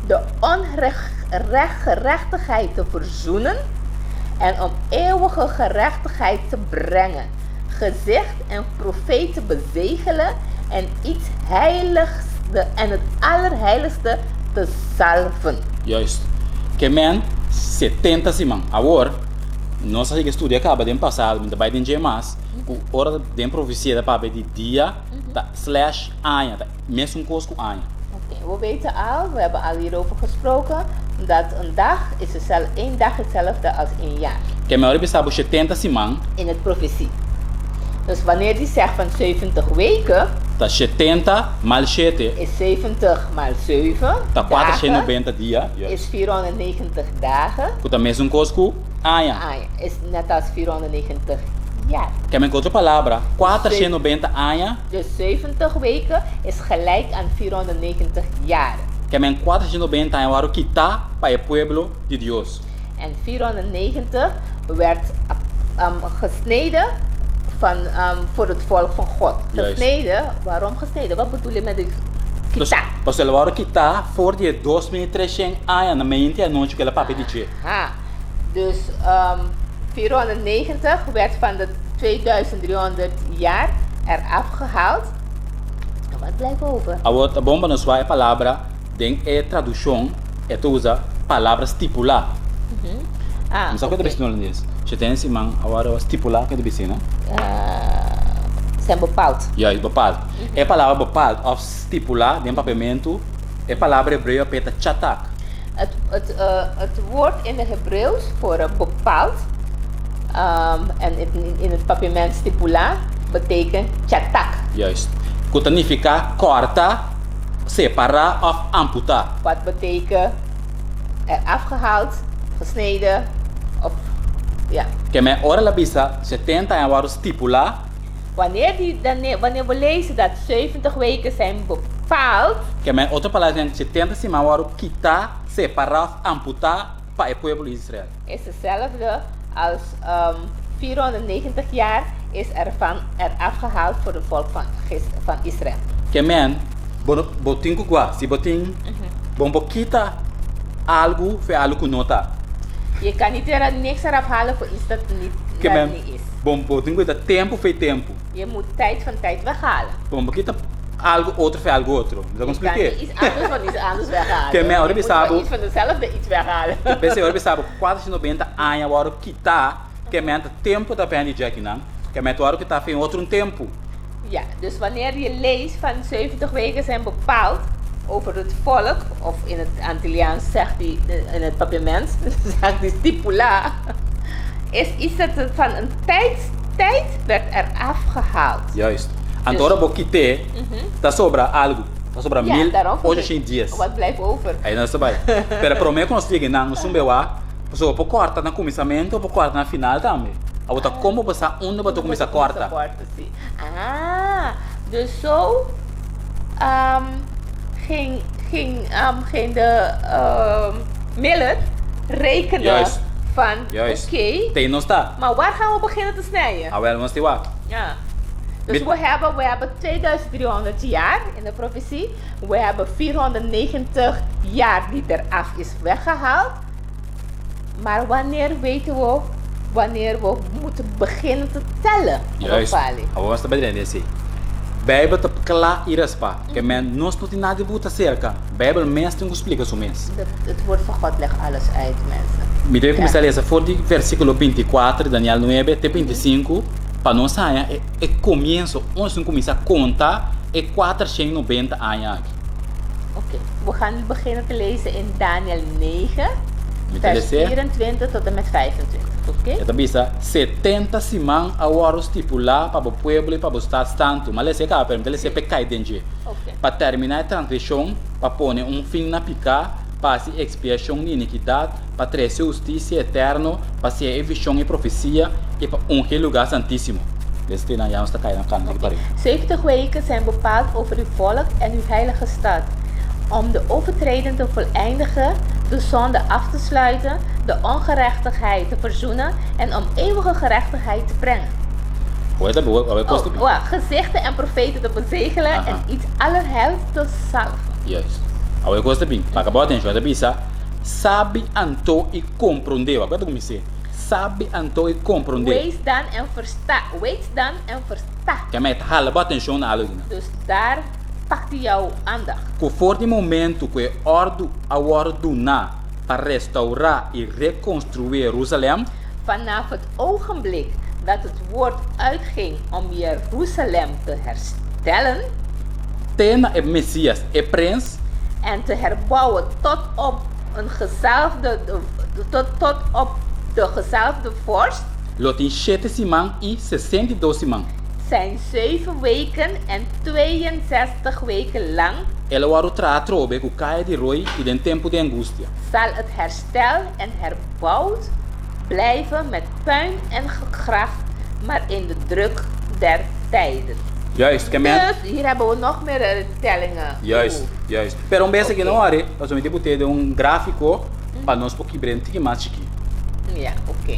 De ongerechtigheid te verzoenen. En om eeuwige gerechtigheid te brengen. Gezicht en profeet te bezegelen. En iets heiligs en het allerheiligste te salven. Juist. Que men 70 simãs. Agora, nossa estudo acaba de passado, ainda vai de mais. O hora de profecia da papai de dia, slash aia, mesmo coisa com aia. Oké, we weten al, we hebben al hierover gesproken, dat een dag is één dag hetzelfde als een jaar. Que men hora sabe 70 simãs, In het profetie. Dus wanneer die zegt van 70 weken, tá 70 mal 7, is 70 maal 7 tá dagen, 490 dias. is 490 dagen. Kuta mesmo coisa com aia. Ah, is net als 490 jaar. Que men outra palavra, 490 aia, Dus 70 weken is gelijk aan 490 jaar. que men 490 aia hora que tá para o pueblo de Deus. En 490 werd gesneden voor het volk van God. Juist. Gesneden, waarom gesneden? Wat bedoel je met de Dus kita? Mas ela vai quitar voor die 2003 anos na mente a noite que ela papi DJ. Dus 490 werd van de 2300 jaar eraf gehaald. En wat blijft over? A outra bomba nos vai a palavra den é tradução é tu usa palavra stipular. Mas só que oké. é no holandês. Je tem esse man agora stipular que é de né? Zijn bepaald. Ja, bepaald. É palavra bepaald of stipular den papamento é palavra hebreia peta chatak. Het woord in het Hebreeuws voor bepaald en in het papierment stipula betekent chatak. Juist. Que significa corta, separar of amputar. Wat betekent eraf gehaald, gesneden of ja. Que me ora la bisa 70 en waru stipular. Wanneer we lezen dat 70 weken zijn bepaald, Que me outra palavra em 70 se waru quitar, separar of amputar para o povo de Israel. is hetzelfde als 490 jaar is eraf gehaald voor het volk van Israël. Que men botin kugwa, si botin bombo quita algo fe algo nota. Je kan niet niks eraf halen voor iets dat Que niet men is. bombo tingo da tempo fe tempo. Je moet tijd van tijd weghalen. Bombo quita algo outro fe algo outro. Je Não kan expliquei. niet iets anders van iets anders weghalen. Que men Je ora moet bisabo. van iets van hetzelfde iets weghalen. Pensei ora bisabo 490 anos waru quitar, que men tempo da pena de aqui não. Que men waru quitar fe outro tempo. Ja, dus wanneer je leest van 70 weken zijn bepaald over het volk, of in het Antilliaans zegt hij, in het papierment, zegt hij stipula, is iets dat het van een tijd werd eraf gehaald. Juist. Agora vou quitar, tá sobra algo. Tá sobra Ja, 1000, daarom vroeg hoje ik, tem dias. wat blijft over? Aí nós vai. Pero para mim quando chega não, sumbewa, pessoa por corta no começamento, por corta na final também. A outra como passar onde vai começar a corta. Zie. Dus zo ging de Miller rekenen Juist. van Juist. oké, Tem não está. maar waar gaan we beginnen te snijden? Ah, wel, nós tem Ja. Dus Met- we hebben 2300 jaar in de profetie. We hebben 490 jaar die eraf is weggehaald. Maar wanneer we moeten beginnen te tellen? Juist. Rofali? A voz está bem desse. Bijbel tá clara iraspa, que men nós não tem nada de buta cerca. Bijbel mestre nos explica isso mesmo. Het woord van God legt alles uit, mensen. Me deve começar a ler for de versículo 24, Daniel 9 até 25, para não sair é começo, onde nós começa a contar é 490 anos. Oké, we gaan beginnen te lezen in Daniel 9, Met vers lezen? 24 tot en met 25. Oké? Então, bisa 70 simang agora estipular para o povo e para o estado santo, mas ele acaba permitir ele se pecar dentro. Oké. Para terminar a transição, para pôr fim na picar, para se expiação de iniquidade, para trazer justiça eterna, para ser visão e profecia e para lugar santíssimo. Deze tien jaar está caindo na cana de pare. 70 weken zijn bepaald over uw volk en uw heilige stad, om de overtreding te voleindigen, de zonde af te sluiten, de ongerechtigheid te verzoenen en om eeuwige gerechtigheid te brengen. Hoor dat hoe kost het? Gezichten en profeten te bezegelen en iets allerheils te salven. Juist. Hoe kost het bem? Para acabar atenção, dat bisa sabe anto e compreendeu. Agora como se sabe anto e compreendeu. Wees dan en versta. Wees dan en versta. Que met halba atenção na algo. Dus daar pakt hij jouw aandacht. Voor die momento que ordo a ordo na para restaurar e reconstruir Jerusalém, Vanaf het ogenblik dat het woord uitging om Jeruzalem te herstellen tena e Messias e prins en te herbouwen tot op een gezalfde, tot op de gezalfde vorst, lotin 7 simang e 62 simang. zijn 7 weken en 62 weken lang Ela waru trobe ku caia de roi e den tempo de angústia. zal het herstel en herbouwd blijven met puin en gegracht, maar in de druk der tijden. Juist, que men. Dus hier hebben we nog meer tellingen. Juist, juist. Pero bem que não are, nós vamos ter de gráfico para nós pouquinho brente mais chique. Ja, oké.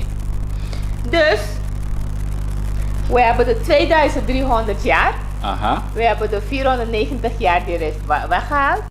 Dus, we hebben de 2300 jaar. Aha. We hebben de 490 jaar die er is weggehaald.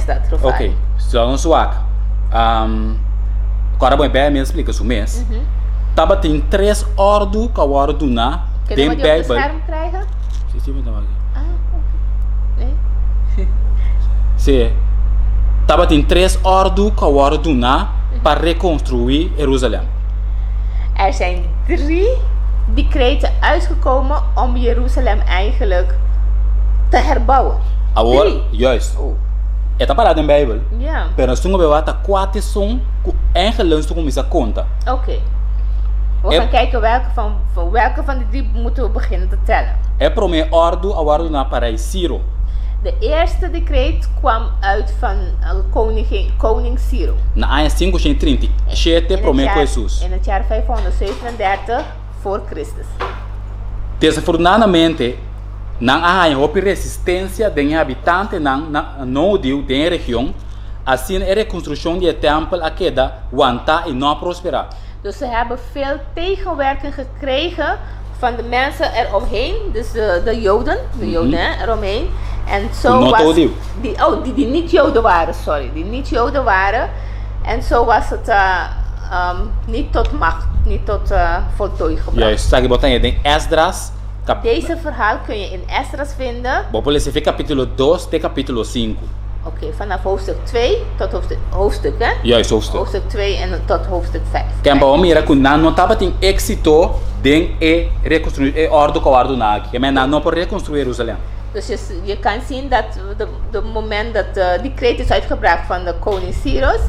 is dat, Rofai? Ok, só não suac. Agora bem, me explica isso mês. Tava tem 3 ordo que o ordo na Kunnen tem we die op de Bijbel. scherm krijgen? Sim, então aqui. Ah, oké. Nee? Sim. Tava tem 3 ordo que o ordo na para reconstruir Jerusalém. Er zijn 3 decreten uitgekomen om Jeruzalem eigenlijk te herbouwen. Agora, 3. juist. Oh, É tá parado em Bijbel. ja. Pero stungo bewa ta 4 som ku eigenlijk stungo misa conta. Oké. We Yep. gaan kijken welke van die 3 moeten we beginnen te tellen. É pro me ordo a ordo na para Ciro. De eerste decreet kwam uit van koning Ciro. Na aya 530. Shete pro me Jesus. In het jaar 537 voor Christus. Desafortunadamente, não há resistência de habitantes não dio de região. Assim, a reconstrução do templo a queda wanta e não prosperar. Dus ze hebben veel tegenwerking gekregen van de mensen eromheen, dus de Joden, eromheen. En zo Not was all you. die niet Joden waren, sorry, die niet Joden waren. En zo was het niet tot macht, niet tot voltooid gebracht. Juist, zeg je botan je den Esdras. Deze verhaal kun je in Esdras vinden. Bopole se capítulo 2 te capítulo 5. Oké, vanaf hoofdstuk 2 tot hoofdstuk hè? Juist, hoofdstuk. Hoofdstuk 2 en tot hoofdstuk 5. Kempa o mira kun nan não tava tem éxito den reconstruir ordo com ordo na que men não por reconstruir Jerusalém. Dus je kan zien dat de moment dat de decreet is uitgebracht van de koning Cyrus,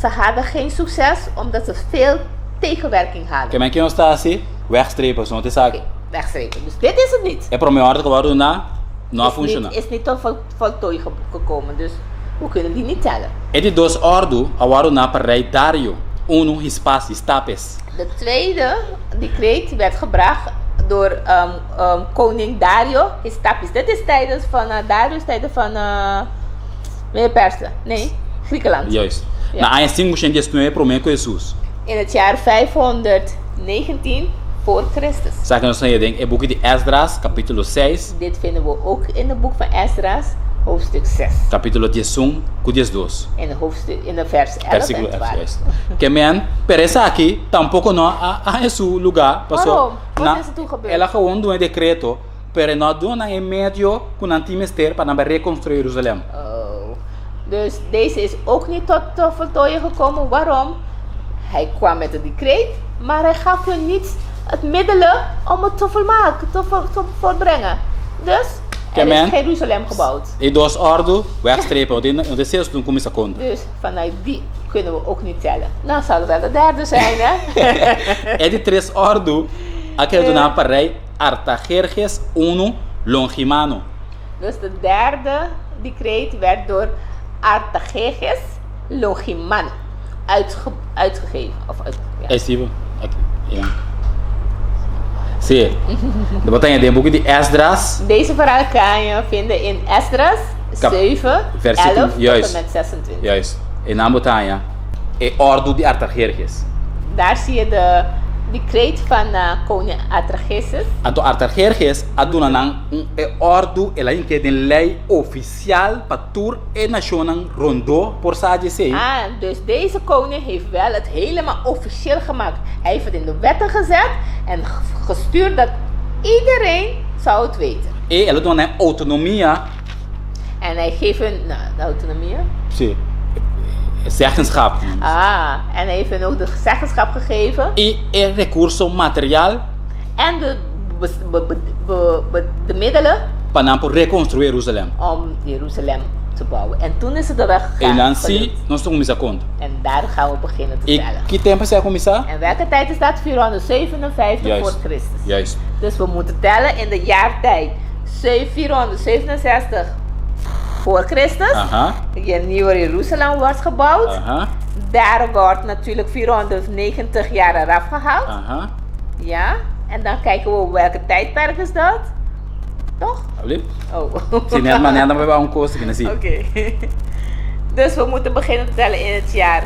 ze hadden geen succes omdat ze veel tegenwerking hadden. Que men que não está assim, wegstrepen, so não te sabe. Oké, wegstrepen. Dus dit is het niet. É pro me ordo com ordo na não funciona. Is niet tot voltooid gekomen, dus we kunnen die niet tellen. E de dos ordo a ordo na para rei Dario, uno espaço stapes. De tweede decreet werd gebracht door koning Dario Histapis. Dit is tijdens van Darius, tijden van Persen. Nee, Griekenland. Juist. Ja. Na aya 519 pro me com Jesus. In het jaar 519 voor Christus. Sabe nós aí den é book de Esdras, capítulo 6, Dit vinden we ook in het boek van Esdras, hoofdstuk 6. capítulo 11, com 12. In de vers 11 Versículo en 12. 11. Que men, peressa aqui, tampouco não há esse lugar. Waarom? Wat is er toen gebeurd? Ela gewoon doen decreto, pero não doen em meio com antimester para não reconstruir Jerusalém. Oh. Dus deze is ook niet tot voltooien gekomen. Waarom? Hij kwam met een decreet, maar hij gaf hun niet het middelen om het te volmaken, te volbrengen. Dus er is Jeruzalem gebouwd. E dos ordo, wegstrepen, de zesde doen começa a conta. Dus vanuit die kunnen we ook niet tellen. Nou zou het wel de derde zijn, hè? E de três ordo, aquele do na parei, Artaxerxes I Longimano. Dus de derde decreet werd door Artaxerxes Longiman uitgegeven. Ja. É Steven? Aqui. Ja. Sim. De botanha de boek de Esdras. Deze verhaal kan je vinden in Esdras 7, versículo, 11 tot juist. en met 26. Juist. E na botanha é ordo de Artaxerxes. Daar zie je de decreet van koning Artaxerxes. Então Artaxerxes aduna nang ordo ela in que den lei oficial para tour e nacional rondo por saje sei. Dus deze koning heeft wel het helemaal officieel gemaakt. Hij heeft het in de wetten gezet en gestuurd dat iedereen zou het weten. E ela dona autonomia. En hij geeft hun de autonomie. Sim. Zeggenschap. En hij heeft hun ook de zeggenschap gegeven. E recurso material. En de middelen. Para reconstruir Jerusalém. Om Jeruzalem te bouwen. En toen is het de weg gegaan. En dan zie nós começar a conta. En daar gaan we beginnen te tellen. E que tempo você começar? En welke tijd is dat? 457 Juist. voor Christus. Juist. Dus we moeten tellen in de jaartijd. 467 voor Christus. Je nieuwe Jeruzalem wordt gebouwd. Daar wordt natuurlijk 490 jaar eraf gehaald. Ja. En dan kijken we welke tijdperk is dat. Toch? Oh. Sim, net maar we hebben een koers kunnen zien. Oké. Dus we moeten beginnen te tellen in het jaar.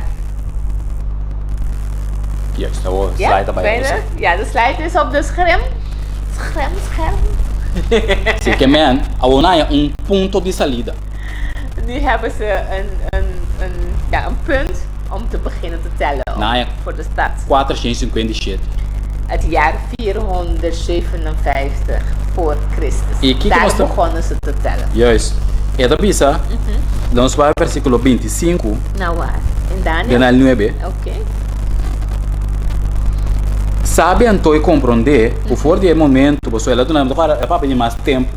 Juist, daar wordt slide erbij. Ja, de slide is op de scherm. Scherm. Sim, que man, a onaya ponto de salida. nu hebben ze een punt om te beginnen te tellen Nou ja. voor de stad. 457. Het jaar 457 voor Christus. E que Daar mostra- begonnen ze te tellen. Juist. E da bisa, dan vai versículo 25, Nou waar? In Daniel? Daniel 9. Oké. Sabe então e compreender, por fora de momento, você ela não vai para pedir mais tempo.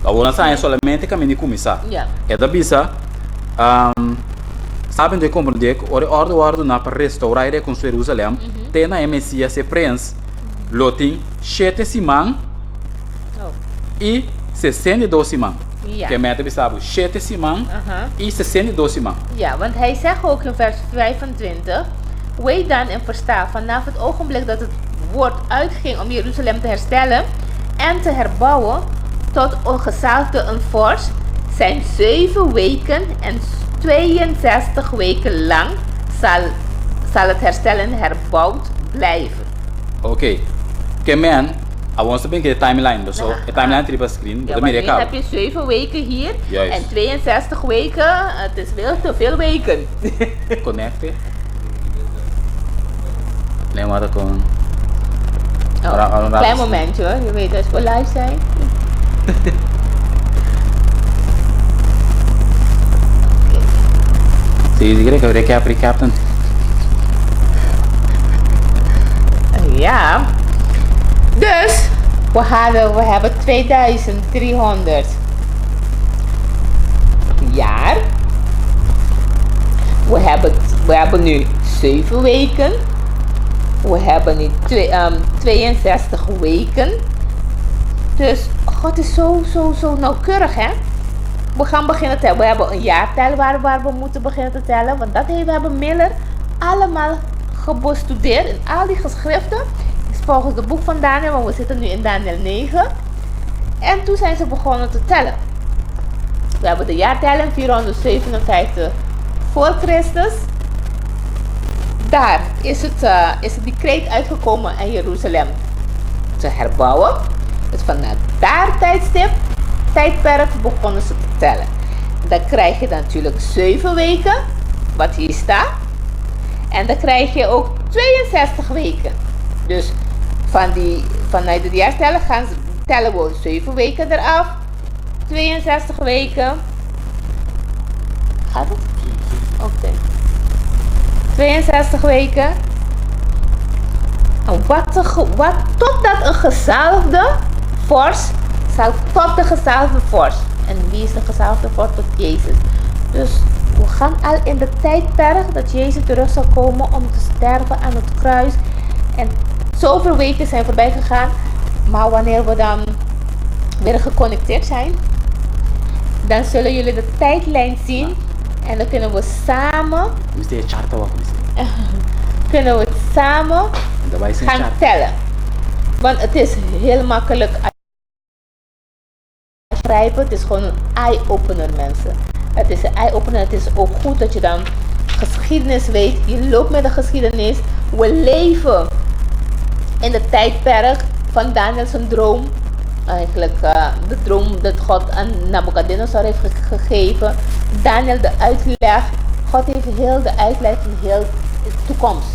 Agora sai solamente caminho começar. Ja. É da bisa, sabe então e compreender que a ordem na para restaurar e reconstruir Jerusalém, tem na Messias se prens, loting 7 simão Oh. e 62 simão. Ja. Que mete sabe 7 simão Aha. e 62 simão. Ja, want hij zegt ook in vers 25: weet dan en versta, vanaf het ogenblik dat het woord uitging om Jeruzalem te herstellen en te herbouwen tot ongezalfde een vorst, zijn 7 weken en 62 weken lang zal het herstellen herbouwd blijven. Oké. Que man, I want to bring a timeline, dus Ja. een timeline triple screen, Ja, dat want nu Amerika. heb je 7 weken hier Juist. en 62 weken, het is veel te veel weken. Connecte. Lembra com. Oh, klein momentje hoor, je weet als we live zijn. Zie je de recap dan? Ja. Dus, we hebben 2300 jaar. We hebben nu 7 weken. We hebben nu 62 weken. Dus God is zo nauwkeurig, hè? We gaan beginnen tellen. We hebben een jaartel waar we moeten beginnen te tellen. Want dat hebben Miller allemaal gebestudeerd in al die geschriften. Is volgens het boek van Daniel, maar we zitten nu in Daniel 9. En toen zijn ze begonnen te tellen. We hebben de jaartelling 457 voor Christus. Daar is het decreet uitgekomen aan Jeruzalem te herbouwen. Dus vanuit daar tijdperk begonnen ze te tellen. Dan krijg je natuurlijk 7 weken, wat hier staat. En dan krijg je ook 62 weken. Dus vanuit het jaartellen tellen we 7 weken eraf. 62 weken. Gaat het? Oké. 62 weken. En totdat een gezalfde vorst zal tot de gezalfde vorst. En wie is de gezalfde vorst? Tot Jezus. Dus we gaan al in de tijdperk dat Jezus terug zal komen om te sterven aan het kruis. En zoveel weken zijn voorbij gegaan. Maar wanneer we dan weer geconnecteerd zijn, dan zullen jullie de tijdlijn zien. En dan kunnen we samen gaan tellen. Want het is heel makkelijk begrijpen. Het is gewoon een eye-opener, mensen. Het is een eye-opener. Het is ook goed dat je dan geschiedenis weet. Je loopt met de geschiedenis. We leven in de tijdperk van Daniel zijn droom. Eigenlijk de droom dat God aan Nabukadnezar heeft gegeven. Daniel de uitleg. God heeft heel de uitleg van heel de toekomst.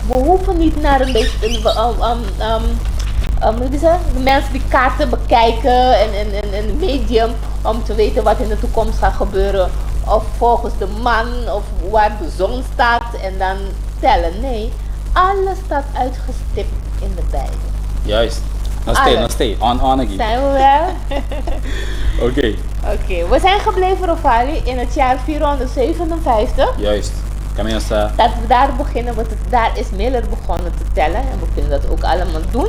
We hoeven niet naar een beetje de mensen die kaarten bekijken en medium om te weten wat in de toekomst gaat gebeuren. Of volgens de man of waar de zon staat en dan tellen. Nee, alles staat uitgestipt in de Bijbel. Juist. Dan stay. On again. Zijn we wel? Oké. Oké, we zijn gebleven, Rovali, in het jaar 457. Juist. Começa. Dat we daar beginnen, daar is Miller begonnen te tellen. En we kunnen dat ook allemaal doen.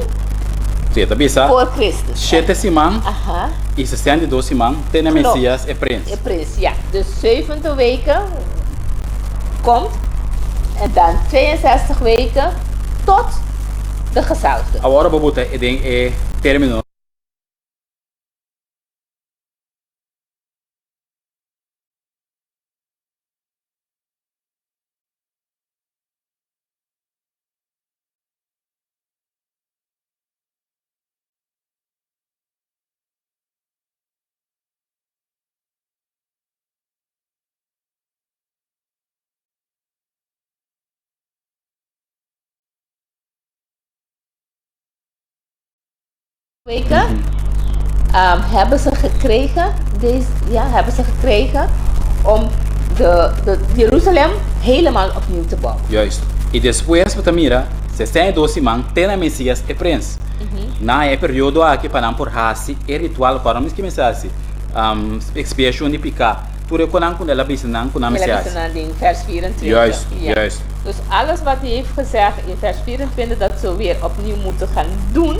Sim, tá bisa? Voor Christus. 7 simão Aha. e 62 simão tem a Klopt. Messias e Prince. Prins, ja. Dus 70 weken komt. En dan 62 weken tot de gezalfde. Agora vou botar terminou. weken hebben ze gekregen, hebben ze gekregen om de Jeruzalem helemaal opnieuw te bouwen. Juist. E depois, para mira, 62 man, tem a Messias e Prince. Na é período aqui para não por raci e ritual para nós que me sabe. Expiação de picar. Tudo com não com ela bisanang com a Messias. In vers 24. Juist, Ja. juist. Dus alles wat hij heeft gezegd in vers 24 dat ze weer opnieuw moeten gaan doen,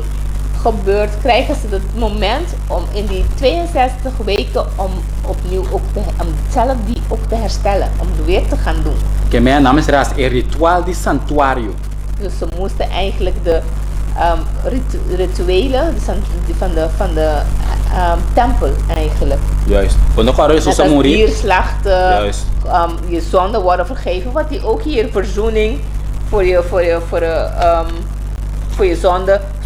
gebeurt, krijgen ze het moment om in die 62 weken om opnieuw ook om zelf die ook te herstellen, om het weer te gaan doen. Que mijn naam is Ras, e ritual de santuário. Dus ze moesten eigenlijk de rituelen van de tempel eigenlijk. Juist. Quando agora eu sou Net als morir. dierslachten, Juist. je zonden worden vergeven, wat hij ook hier verzoening voor je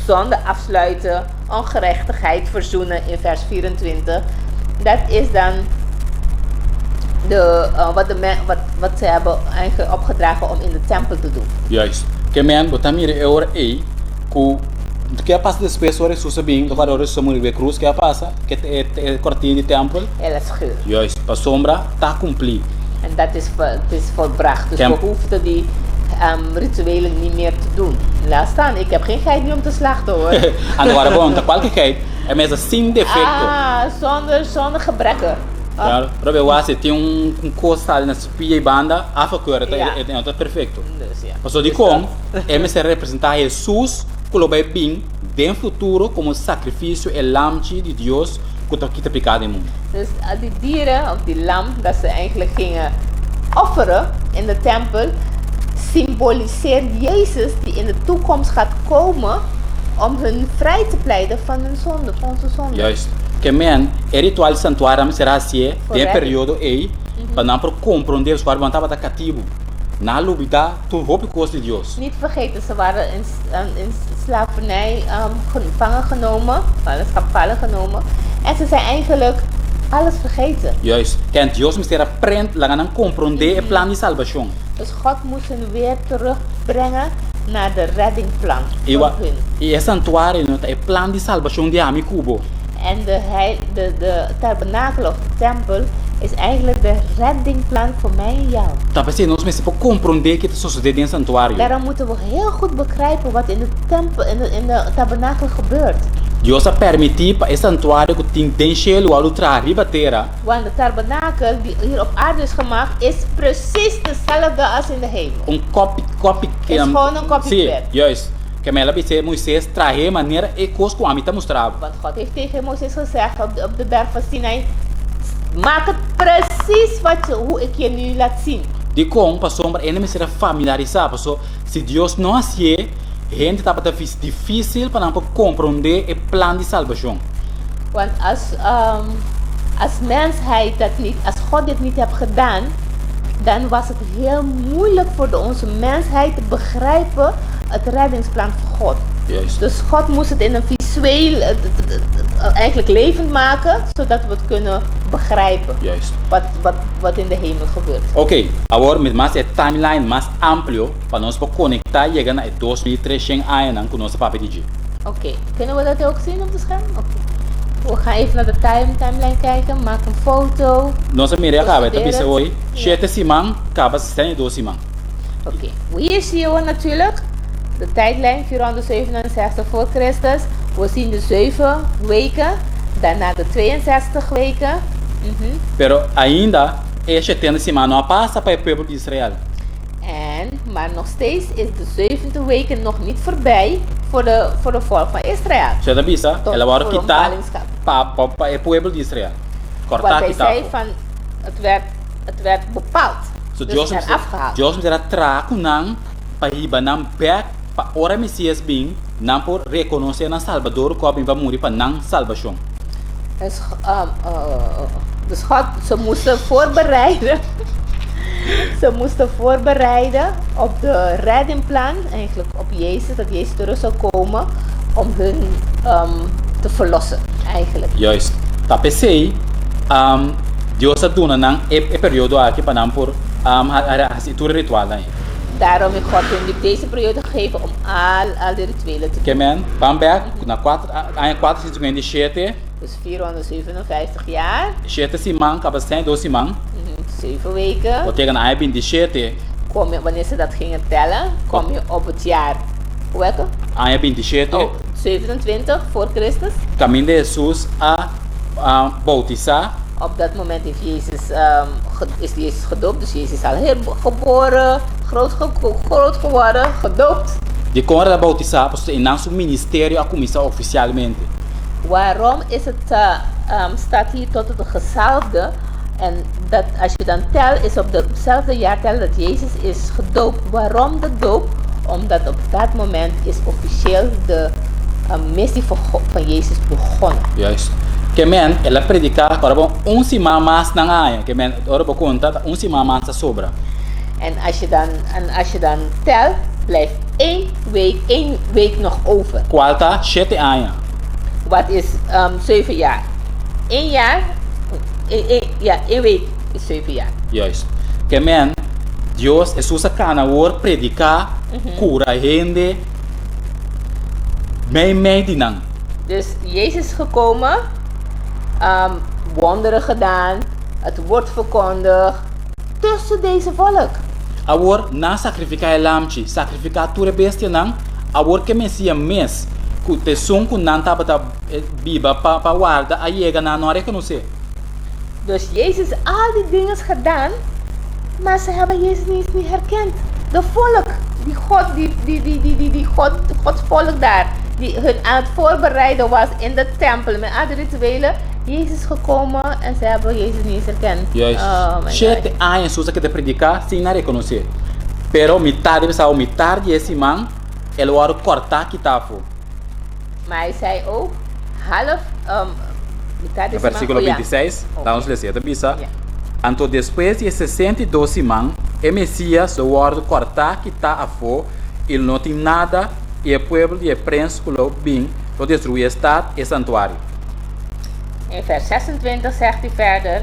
zonde afsluiten, ongerechtigheid verzoenen in vers 24. Dat is dan wat ze hebben eigenlijk opgedragen om in de tempel te doen. Juist. Que mijn botamire euro e ku que passa depois hora susa bem, do agora sou morir be cruz que passa, que é cortina de templo. Hele scheur. Juist. Pa sombra tá cumprir. En dat is volbracht. Dus we hoefden die rituelen niet meer te doen. Laat staan, ik heb geen geit niet om te slachten hoor. Agora bom, tá qualquer geit, é mesmo sem defeito. Zonder gebrekken. Claro, Robe Wase tem costa ali na spia e banda, a facura tá perfeito. Dus ja. Passou de com, MC representar Jesus, que vai bem, bem futuro, como sacrifício e lamche de Deus, que tá quita pecado mundo. Dus die dieren, of die lam, dat ze eigenlijk gingen offeren in de tempel, symboliseert Jezus die in de toekomst gaat komen om hun vrij te pleiten van hun zonde, van onze zonde. Juist. Que men, é ritual santuário será assim, tem Correto. período aí, para não compreender os guardas estava cativo. Na lubida, tu hoop ik de Deus. Niet vergeten, ze waren in slavernij gevangen genomen, gevangen genomen. En ze zijn eigenlijk alles vergeten. Juist. Que Deus me será prend, lá não compreender o plano de salvação. Dus God moest hen weer terugbrengen naar de reddingplan van hun. E é santuário, não é plano de salvação de Ami Cubo. En de tabernakel of de tempel is eigenlijk de reddingplan voor mij en jou. Tá pensando, nós precisamos compreender que isso sucede em santuário. Daarom moeten we heel goed begrijpen wat in de tempel, in de tabernakel gebeurt. Deus a permitir para esse santuário que tem deixado a lutar arriba terra. Want de tabernakel die hier op aarde is gemaakt is precies dezelfde als in de hemel. Copy Is gewoon een copycat. Juist. Que ela disse Moisés trazer maneira e coisa que a mim mostrava. Want God heeft tegen Mozes gezegd op de berg van Sinai, maak het precies hoe ik je nu laat zien. De com para sombra ele me será familiarizar, porque se Deus não assim, gente estava difícil para não compreender o plano de salvação. Want als mensheid dat niet, als God dit niet heeft gedaan, dan was het heel moeilijk voor onze mensheid te begrijpen het reddingsplan van God. Juist. Dus God moest het in een visueel, eigenlijk levend maken, zodat we het kunnen begrijpen. Juist. Wat in de hemel gebeurt. Ok, agora met mais timeline mais amplio para nós conectar e chegar naar 2003 aan com nossa papo de Oké, kunnen we dat ook zien op het scherm? Oké. We gaan even naar de timeline kijken, maak een foto. Nossa mira acaba, tá pensando hoje, 7 simang, acaba 2 simang. Oké, hier zien we natuurlijk de tijdlijn 467 voor Christus. We zien de 7 weken, daarna de 62 weken. Pero ainda, este 70 simang não passa para o povo de Israel. Maar nog steeds is de 7e weken nog niet voorbij voor de volk van Israël. Você tá pensando? Ela vai quitar para o povo de Israël. Wat hij zei van, het werd bepaald. So dus het werd afgehaald. Deus me será trakunang para ibanam back para ora Messias bem, não por reconhecer na Salvador como vai morrer para não salvação. Dus God, ze moesten voorbereiden. Ze moesten voorbereiden op de reddingplan, eigenlijk op Jezus, dat Jezus terug zou komen om hun te verlossen, eigenlijk. Juist. Tá pensei, Deus está dando nang e período aqui para não por a ritual aí. Daarom heeft God hun deze periode gegeven om al de rituelen te doen. Amen. Bambek, na 4 aan 457, Dus 457 jaar, 7 simang, kapasiteit 2 simang. 7 weken. Wat tegen aan 27, Wanneer ze dat gingen tellen, kom je op het jaar. Welke? aan 27, Oh, 27 voor Christus. caminho de Jesus a bautizar. Op dat moment heeft is Jezus gedoopt, dus Jezus is al geboren, groot geworden, gedoopt. De Conrad bautizar, pois in nosso ministério a começar oficialmente. Waarom is het, staat hier tot het gezalfde? En dat als je dan telt, is op hetzelfde jaar tellen dat Jezus is gedoopt. Waarom de doop? Omdat op dat moment is officieel de missie van Jezus begonnen. Juist. Que men, ela predica, agora bom, sima mas na ngaia. Que men, agora bom conta, sima mas sa sobra. En als je dan telt, blijft één week nog over. Quarta, 7 anos. Wat is 7 jaar? 1 jaar, 1 week is 7 jaar. Juist. Que men, Deus, Jesus a cana woord predica, cura gente, mei dinang. Dus Jezus is gekomen, wonderen gedaan, het woord verkondigd tussen deze volk. Awor na sacrificar lamchi, sacrificar ture bestia nang, awor que mesia mes, ku te sun ku nan tabata biba pa guarda a yega na no reconocer. Dus Jezus al die dingen gedaan, maar ze hebben Jezus niet herkend. De volk, Gods volk daar, die hun aan het voorbereiden was in de tempel met al de rituelen. Jezus is gekomen en ze hebben Jezus niet herkend. Juist. Oh my God. 7 anos usa que te predicar sem na reconocer. Pero metade pessoal, metade esse man, ele waro cortar que tafo. Maar hij zei ook, metade Versículo 26, Okay. dá uns ler, bisa. Ja. Anto depois de 62 man, o Messias o waro cortar que tá a fo, ele não tem nada e o povo e o prince kulo bing, lo destruir stad e santuário. In vers 26 zegt hij verder,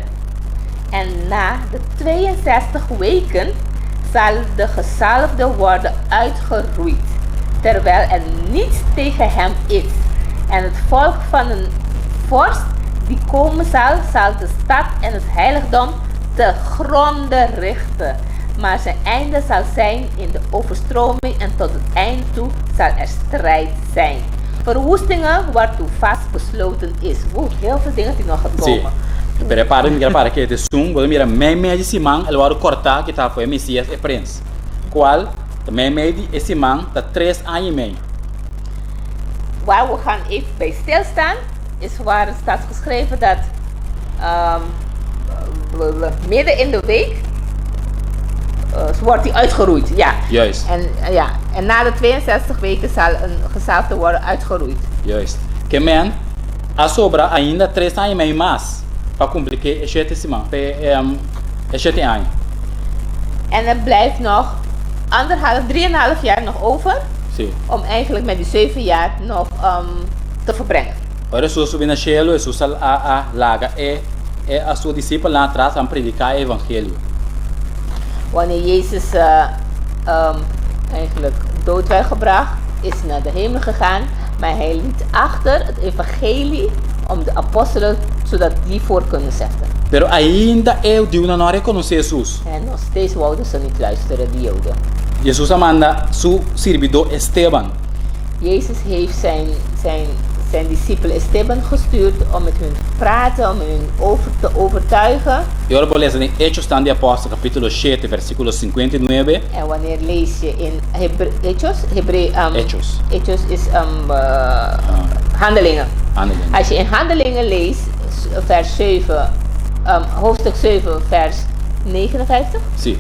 en na de 62 weken zal de gezalfde worden uitgeroeid, terwijl er niets tegen hem is. En het volk van een vorst die komen zal de stad en het heiligdom te gronde richten. Maar zijn einde zal zijn in de overstroming en tot het eind toe zal er strijd zijn. Verwoestingen waartoe vast besloten is. Heel veel dingen die nog gaan Sim. komen. Prepara que te sum, vou mira meme de Simão, ele vai cortar que tá foi Messias e Prince. Qual? De meme de esse man tá 3 anos e meio. Waar we gaan even bij stilstaan, is waar het staat geschreven dat midden in de week wordt hij uitgeroeid. Ja. Juist. En na de 62 weken zal een gezalfde worden uitgeroeid. Juist. Que man, a sobra ainda 3 anos e meio mais para cumprir que 7 Simão, 7 anos. En er blijft nog 3,5 jaar nog over Sim. om eigenlijk met die 7 jaar nog te verbrengen. Ora Jesus subindo ao cielo, Jesus zal a laga e a sua discípula lá atrás a predicar o evangelho. Wanneer Jezus eigenlijk dood werd gebracht, is hij naar de hemel gegaan, maar hij liet achter het evangelie om de apostelen, zodat die voor kunnen zetten. Pero ainda eu digo não reconhecer Jesus. En nog steeds wouden ze niet luisteren, die Joden. Jesus manda seu servidor Esteban. Jezus heeft zijn discipel Esteban gestuurd om met hun te praten, om hun te overtuigen. E ora vou ler em Hechos de Apóstolos, capítulo 7, versículo 59. En wanneer lees je in Hechos is Handelingen. Handelingen. Als je in Handelingen leest, vers 7, hoofdstuk 7, vers 59, Sim.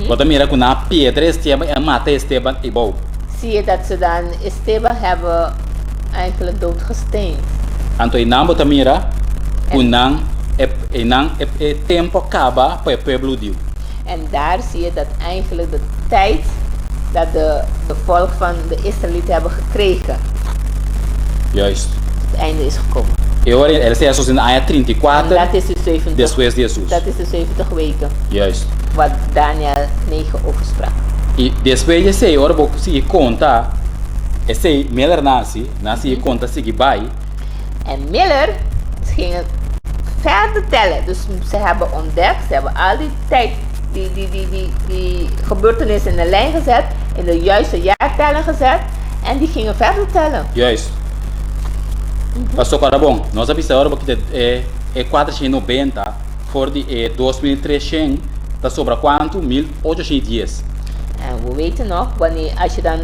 Quando mira com na pedra Esteban e mata Esteban e bom. zie je dat ze dan Esteban hebben eigenlijk doodgesteend. Anto inambo tamira, unang e tempo acaba para o povo Dio. En daar zie je dat eigenlijk de tijd dat de volk van de Israëlieten hebben gekregen, Juist. het einde is gekomen. E ora ele se Jesus in aya En 34, dat is de 70, depois de Jesus. dat is de 70 weken, Juist. wat Daniel 9 over sprak. E depois de sei, ora vou conseguir contar. Esse Miller nasce conta seguir bij. En Miller gingen verder tellen. Dus ze hebben ontdekt, ze hebben al die tijd, die gebeurtenissen in de lijn gezet, in de juiste jaartellen gezet. En die gingen verder tellen. Juist. Pastor Carabon, nós sabemos que é 490 voor die 2300, dat sobra quanto? 1800 dias. En we weten nog, als je dan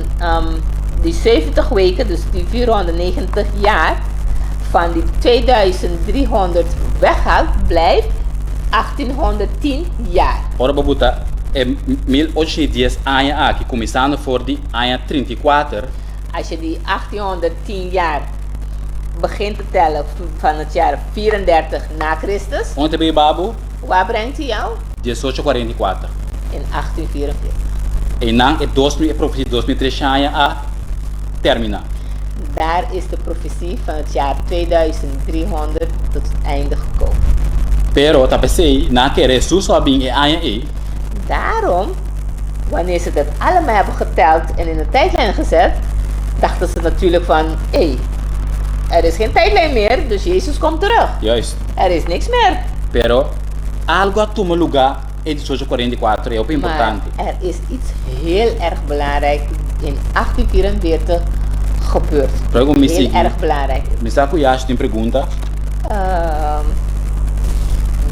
die 70 weken, dus die 490 jaar, van die 2300 weghaalt, blijft 1810 jaar. Ora babuta, 1800 dias aia aqui, começando voor die aia 34. Als je die 1810 jaar begint te tellen van het jaar 34 na Christus, Onde ben babu? waar brengt hij jou? 1844. In 1844. E dan é 2000, é profecia 2300 aia a termina. Daar is de profetie van het jaar 2300 tot het einde gekomen. Pero tapesei, na que Jesus só bem é aia e. Daarom, wanneer ze dat allemaal hebben geteld en in een tijdlijn gezet, dachten ze natuurlijk van, er is geen tijdlijn meer, dus Jezus komt terug. Juist. Er is niks meer. Pero algo a toma lugar é 1844, é o importante. Maar er is iets heel erg belangrijk in 1844 gebeurd. Heel erg belangrijk. Me sabe que acho tem pergunta?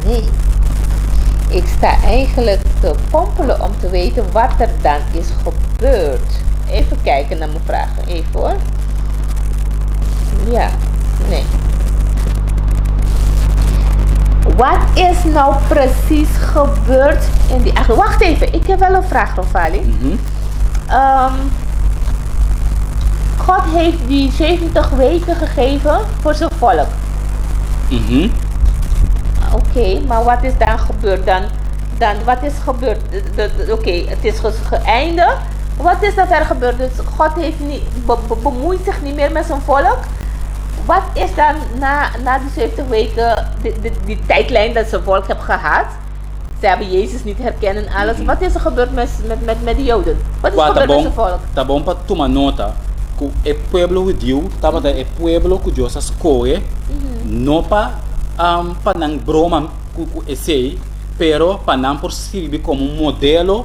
Nee. Ik sta eigenlijk te pompelen om te weten wat er dan is gebeurd. Even kijken naar mijn vragen. Even hoor. Ja, nee. Wat is nou precies gebeurd in die... Ach, wacht even, ik heb wel een vraag, Rovali. God heeft die 70 weken gegeven voor zijn volk. Oké, maar wat is dan gebeurd? Dan wat is gebeurd? Oké, het is geëindigd. Wat is er gebeurd? Dus God heeft niet, bemoeit zich niet meer met zijn volk. Wat is dan na die 70 weken, die tijdlijn dat zijn volk heeft gehad? Ze hebben Jezus niet herkend en alles. Wat is er gebeurd met de Joden? Wat is er gebeurd met zijn volk? Tá bom para tomar nota que o pueblo judeu estava o pueblo que Deus escolhe, não para não broma com esse, pero para não por servir como modelo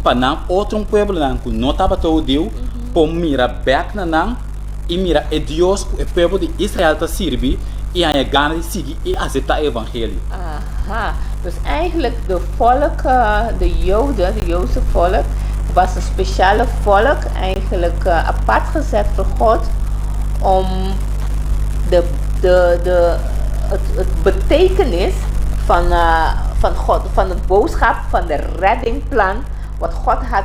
para não outro pueblo que não estava todo judeu, por mira back na não e mira é Deus que o pueblo de Israel está servir e aí ganha de seguir e aceitar o evangelho. Aha, dus eigenlijk de volk, de Joden, de Joodse volk, was een speciale volk, eigenlijk apart gezet voor God, om het betekenis van God, van het boodschap, van de reddingplan, wat God had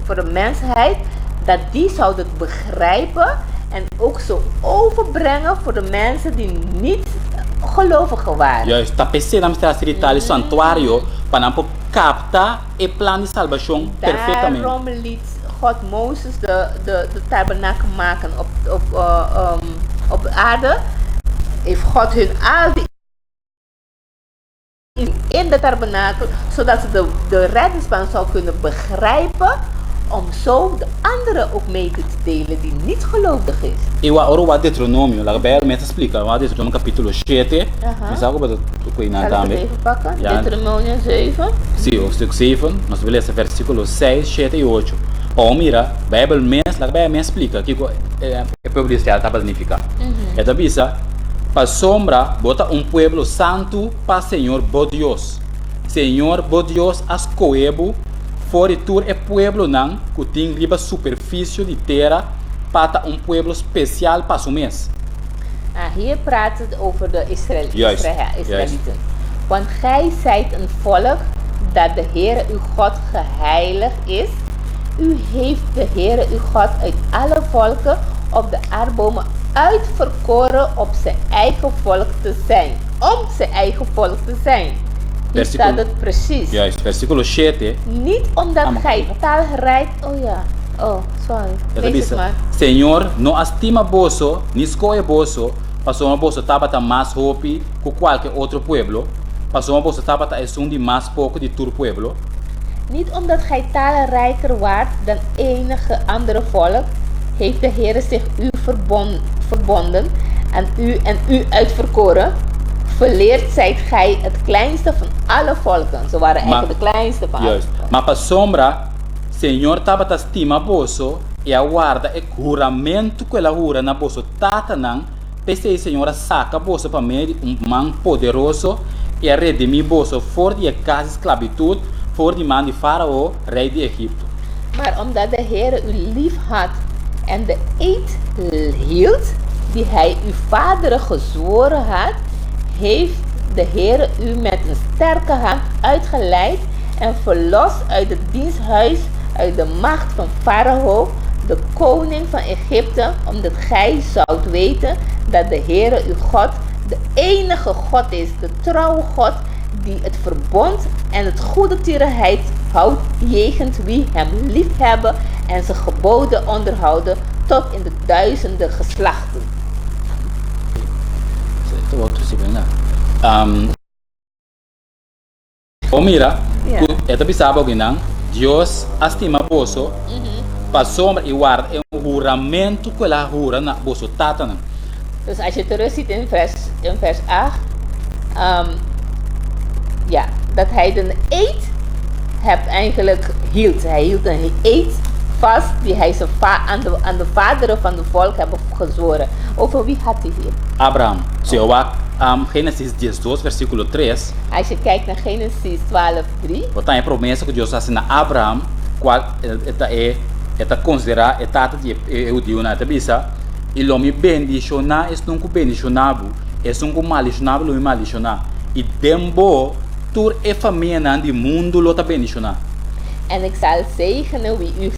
voor de mensheid, dat die zouden begrijpen en ook zo overbrengen voor de mensen die niet gelovigen waren. Juist, tá pensando na mensagem do santuário para não captar o plano de salvação perfeitamente. Daarom liet God Mozes de tabernakel maken op de aarde. Heeft God hun al die in de tabernakel, zodat ze de reddingsplan zou kunnen begrijpen, om zo de anderen ook mee te delen die niet gelovig is. E o Deuteronômio, lá bem me explica, o Deuteronômio capítulo 7, me sabe o que Zal ik het even pakken? Deuteronomium 7. Sim, o versículo 7, nós vamos ler versículos 6, 7 e 8. Oh, mira, a Bíblia me explica que o povo de Israel estava significando. Esta bisa, para sombra, bota pueblo santo para Senhor, bo Deus. Senhor, bo Deus, as coebo, foritur é pueblo não, que tem riba superfície de terra, para pueblo especial para o mês. Hier praat het over de Israëlieten. Juist. Want gij zijt een volk dat de Heere uw God geheiligd is. U heeft de Heere uw God uit alle volken op de aardbomen uitverkoren op zijn eigen volk te zijn. Om zijn eigen volk te zijn. Hier staat het precies. Juist, versículo 7. Niet omdat gij talrijk... Oh ja. Oh, sorry. Lees het maar. Senhor, não estima bolso, nem escolhe bolso, passou uma bolsa tabata mais hopi que qualquer outro pueblo, passou uma bolsa tabata é um de mais pouco de todo pueblo. Niet omdat gij talrijker waart dan enige andere volk, heeft de Heere zich u verbonden aan u en u uitverkoren. Verleerd zijt gij het kleinste van alle volken. Ze waren eigenlijk de kleinste van alle volken. Maar para sombra, Senhor tabata estima boso e aguarda e juramento que ela jura na boso tatanang, pese Senhora saca boso para mim man poderoso e a redimir boso voor die casa esclavitud, voor die man die farao, rei de Egypte. Maar omdat de Heere u lief had en de eed hield die hij uw vaderen gezworen had, heeft de Heere u met een sterke hand uitgeleid en verlost uit het diensthuis, uit de macht van Farao, de koning van Egypte, omdat gij zoudt weten dat de Heere uw God de enige God is, de trouwe God, die het verbond en het goede tierenheid houdt jegens wie hem lief hebben en zijn geboden onderhouden tot in de duizenden geslachten. Mira, esta bisaba ginang, Dios estima boso, para sombra e guarda um juramento que ela jura na boso tatanan. Dus als je terug ziet in vers 8, dat hij de eed hebt eigenlijk hield. Hij hield een eed vast die hij aan de vaderen van het volk hebben gezworen. Over wie had hij hier? Abraham. Genesis 12, versículo 3. Als je kijkt naar Genesis 12:3. Wat a promessa que Deus faz na Abraham, qual é considerar é tata de Eudio na tabisa, e lo me bendicionar es nunca bendicionado, es nunca maldicionado lo maldicionar. E dembo tur e família nan di mundo lo ta bendicionar. En ik zal zegenen wie u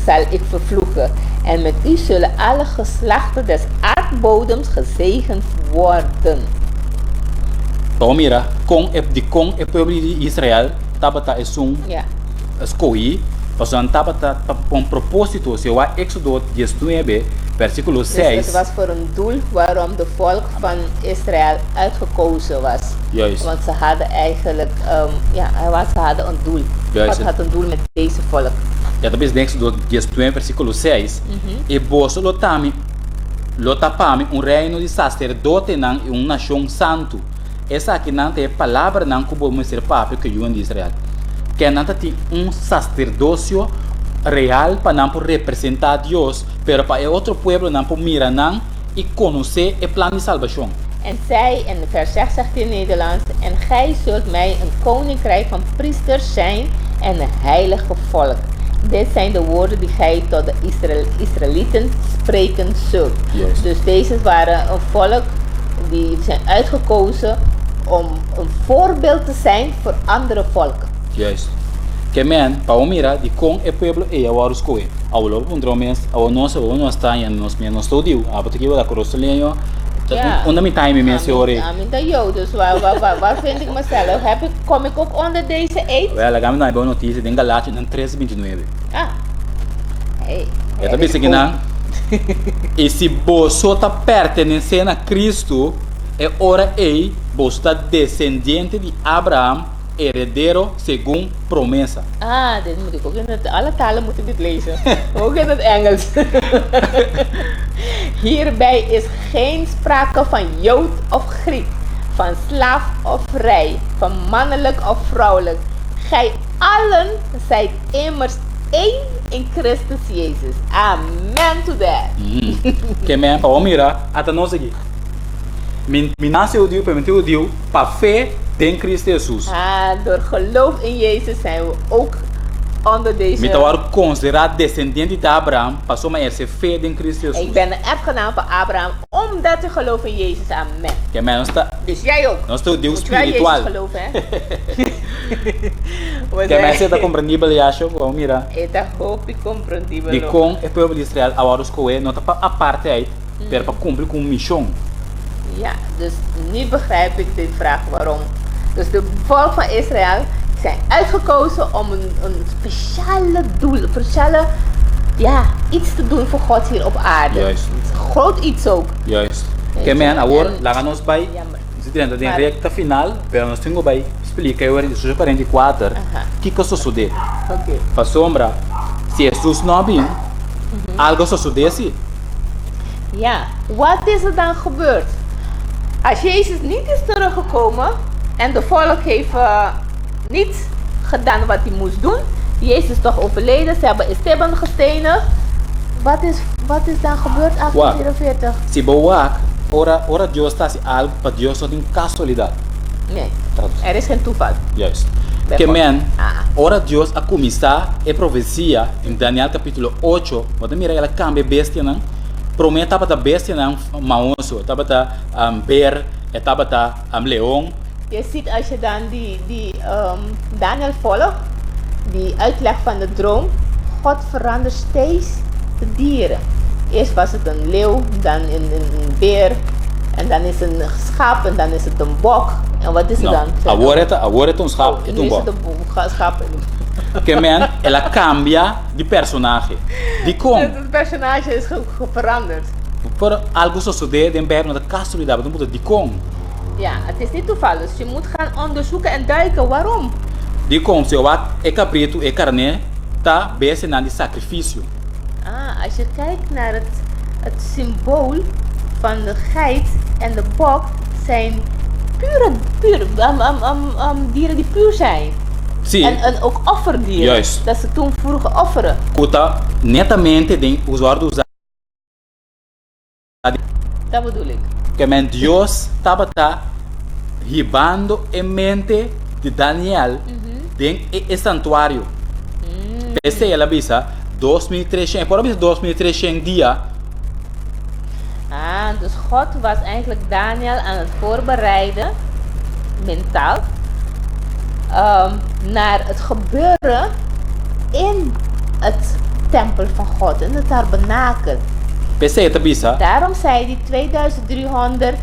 zal ik vervloeken. En met u zullen alle geslachten des aardbodems gezegend worden. Mira, de povo de Israel tabata escolhi, passando tabata com propósito, se o Éxodo 19, versículo 6. Dus het was voor een doel waarom de volk van Israël uitgekozen was. Juist. Want ze hadden eigenlijk, ze hadden een doel. Juist. God had een doel met deze volk. Ja, dat is Éxodo 19, versículo 6. E boso lo tapami reino de sacerdote nan e nação santo. Essa aqui não tem palavra não que vamos ser papo que de Israel. Que não tem sacerdócio real para não representar Deus, pero para outro pueblo não por mirar não e conhecer o plano de salvação. En zij, en vers 6 zegt in Nederlands, en gij zult mij een koninkrijk van priesters zijn en een heilige volk. Dit zijn de woorden die gij tot de Israëlieten spreken zult. Yes. Dus deze waren een volk die zijn uitgekozen om een voorbeeld te zijn voor andere volken. Juist. Que men, para mira, de com é pueblo e agora os coi. Ao lobo dromens, ao nosso está em nos studio, a porque eu da crosslinho. Onder mijn time mensen hoor. Dat jou, dus waar vind ik mezelf? Kom ik ook onder deze eed? Wel, gaan we naar een notitie, denk Galatje in 13:29. Ah. Hey. É também seguindo. E se você está pertencendo a Cristo, é hora aí, você está descendente de Abraham, herdeiro segundo promessa. Ah, dit moet ik ook in het, alle talen moeten dit lezen. Ook in het Engels. Hierbij is geen sprake van Jood of Griek, van slaaf of vrij, van mannelijk of vrouwelijk. Gij allen zijt immers één in Christus Jezus. Amen to that. Que men, para mira, até nós aqui. Min nasceu Deus, permitiu Deus, para fé em Cristo Jesus. Door geloof in Jezus zijn we ook onder deze. Met waar considerado descendente de Abraham, passou maar er fé em Cristo Jesus. Ik ben een erfgenaam van Abraham, omdat u gelooft in Jezus. Amen. Que men, Dus jij ook. Nós temos Deus Moet wel espiritual. Jezus geloven, hè? Que men, você está compreendível, acho, para mira. Eta hope compreendível. De com o povo de Israel, agora os coe, não está para apartheid, pero para cumprir com missão. Ja, dus nu begrijp ik de vraag waarom. Dus de volk van Israël zijn uitgekozen om een speciale doel, speciale, iets te doen voor God hier op aarde. Juist. Groot iets ook. Juist. Que men, agora, lá nos vai. Se tem a recta final, pero nós temos vai explica eu Jesus 44 que sucede. Ok. Para sombra, se Jesus não bem, algo sucedesse. Ja, wat is er dan gebeurd? Als Jezus niet is teruggekomen en de volk heeft niet gedaan wat hij moest doen. Jezus is toch overleden, ze hebben Esteban gestenigd. Wat is dan gebeurd Wat? 1844? Se boa, ora Deus está algo para Deus só tem casualidade. Nee, Tradução. er is geen toeval. Juist. Bij Que God. men, Ah. ora Deus a começar a profecia em Daniel capítulo 8, quando mira ela cambia bestia não, promete para bestia não maonso, tava beer, tava leão. Je ziet als je dan die Daniel volgt, die uitleg van de droom, God verandert steeds de dieren. Eerst was het een leeuw, dan een beer, en dan is het een schaap, en dan is het een bok. En wat is het dan? Agora é um schap, é Nu um is het bok. een schaap. Que men, ela cambia de personagem. De como? Het personage is veranderd. Por algo suceder em berno da casualidade, não pode de como. Ja, het is niet toevallig. Dus je moet gaan onderzoeken en duiken waarom. De como se wat é cabrito, é carne, tá bem na de sacrifício. Als je kijkt naar het symbool van de geit en de bok zijn pure dieren die puur zijn. Sim. En ook offerdieren. Juist. Dat ze toen vroegen offeren. Kuta netamente de usuário usar Dat bedoel ik. que men Deus estava ribando em mente de Daniel den e santuário. Pensei ela bisa 2300, por isso 2300 dia. Dus God was eigenlijk Daniel aan het voorbereiden, mentaal, naar het gebeuren in het tempel van God, in het tabernakel. Pensei ela bisa, Daarom zei hij 2300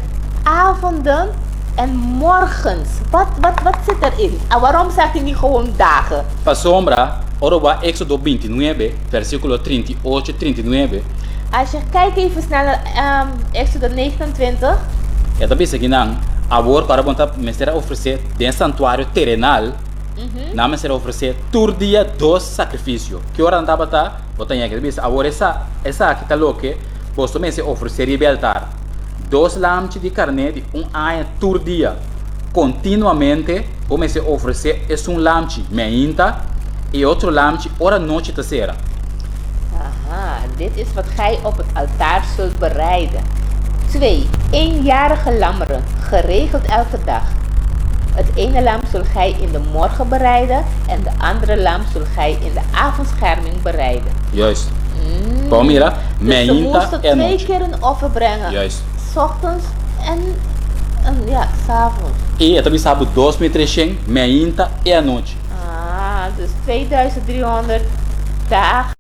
avonden en morgens. Wat zit erin? En waarom zegt hij niet gewoon dagen? para sombra, ora wa Éxodo 29, versículo 38, 39. Als je kijkt even snel naar Exodus 29. Ela bisa que não, agora para bontar mestre oferecer den santuário terrenal. Não mestre oferecer tur dia dos sacrifícios. Que hora andava tá? Botanha que bisa, agora essa aqui tá louca. Posso mestre oferecer e altar. 2 lamps de carne de ano tur dia. Continuamente, o mestre oferecer é lamp meinta e outro lamp ora noite terceira. Aha, dit is wat gij op het altaar zult bereiden. 2 eenjarige lammeren, geregeld elke dag. Het ene lam zult gij in de morgen bereiden en de andere lam zult gij in de avondscherming bereiden. Juist. Palmira, Dus ze meinta moesten e 2 noite. keer een offer brengen. Juist. 's Ochtends en s'avonds. E eu também sabe 2300, meinta e a noite. Dus 2300 dagen